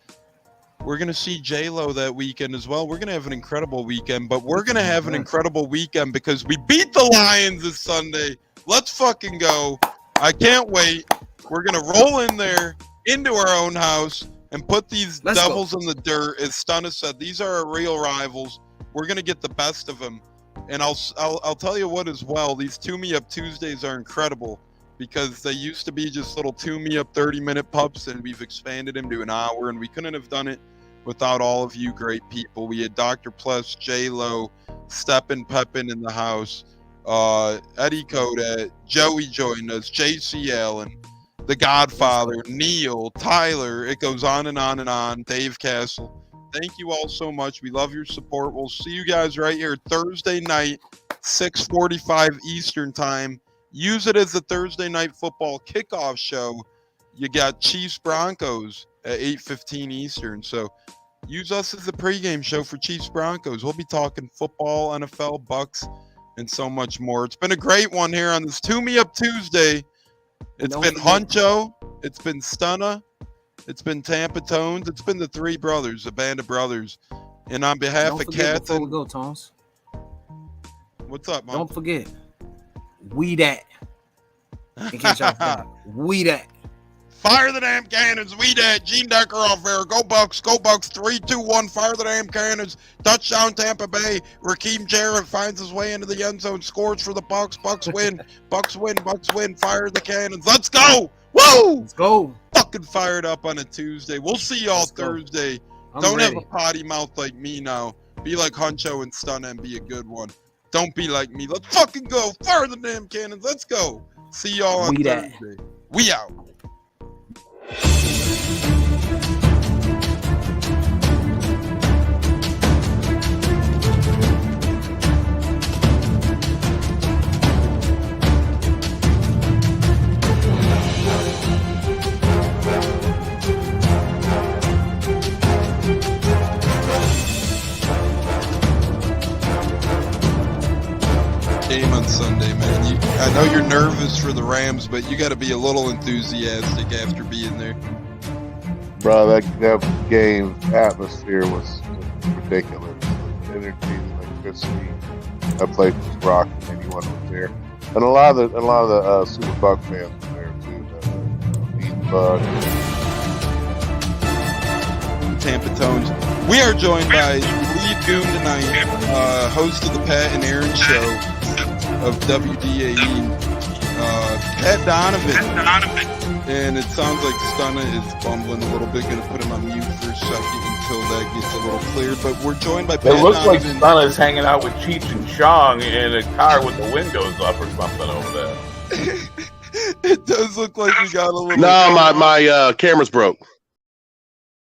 Speaker 1: We're going to see J-Lo that weekend as well. We're going to have an incredible weekend, but we're going to have an incredible weekend because we beat the Lions this Sunday. Let's fucking go. I can't wait. We're going to roll in there into our own house and put these devils in the dirt. As Stunna said, these are our real rivals. We're going to get the best of them. And I'll tell you what as well, these Tune Me Up Tuesdays are incredible because they used to be just little Tune Me Up 30-minute pups, and we've expanded them to an hour, and we couldn't have done it without all of you great people. We had Dr. Plus, J-Lo, Steppin' Peppin in the house, Eddie Koda, Joey joined us, JC Allen, The Godfather, Neil, Tyler, it goes on and on and on, Dave Castle. Thank you all so much. We love your support. We'll see you guys right here Thursday night, 6:45 Eastern time. Use it as the Thursday night football kickoff show. You got Chiefs Broncos at 8:15 Eastern. So use us as the pregame show for Chiefs Broncos. We'll be talking football, NFL, Bucs, and so much more. It's been a great one here on this Tune Me Up Tuesday. It's been Huncho. It's been Stunna. It's been Tampa Tones. It's been the three brothers, a band of brothers. And on behalf of Cats,
Speaker 4: before we go, Tones.
Speaker 1: What's up, Mom?
Speaker 4: Don't forget, we that. In case y'all forgot, we that.
Speaker 1: Fire the damn cannons. We that. Gene Decker off air. Go Bucs. Go Bucs. 3-2-1. Fire the damn cannons. Touchdown Tampa Bay. Raheem Jarrett finds his way into the end zone. Scores for the Bucs. Bucs win. Bucs win. Bucs win. Fire the cannons. Let's go. Woo!
Speaker 4: Let's go.
Speaker 1: Fucking fired up on a Tuesday. We'll see y'all Thursday. Don't have a potty mouth like me now. Be like Huncho and Stunna and be a good one. Don't be like me. Let's fucking go. Fire the damn cannons. Let's go. See y'all on Thursday. We out. Game on Sunday, man. I know you're nervous for the Rams, but you got to be a little enthusiastic after being there.
Speaker 2: Bro, that game atmosphere was ridiculous. The energy, the electricity. That place was rocking. Anyone was there, and a lot of the Super Buck fans were there too. The Bucs.
Speaker 1: Tampa Tones. We are joined by Lee Goon tonight, host of the Pat and Aaron Show of WDAE, Pat Donovan. And it sounds like Stunna is bumbling a little bit. Going to put him on mute for a second until that gets a little clear. But we're joined by Pat
Speaker 3: It looks like
Speaker 1: Donovan.
Speaker 3: Stunna's hanging out with Cheech and Chong in a car with the windows up or something over there.
Speaker 1: It does look like we got a little.
Speaker 5: No, my camera's broke.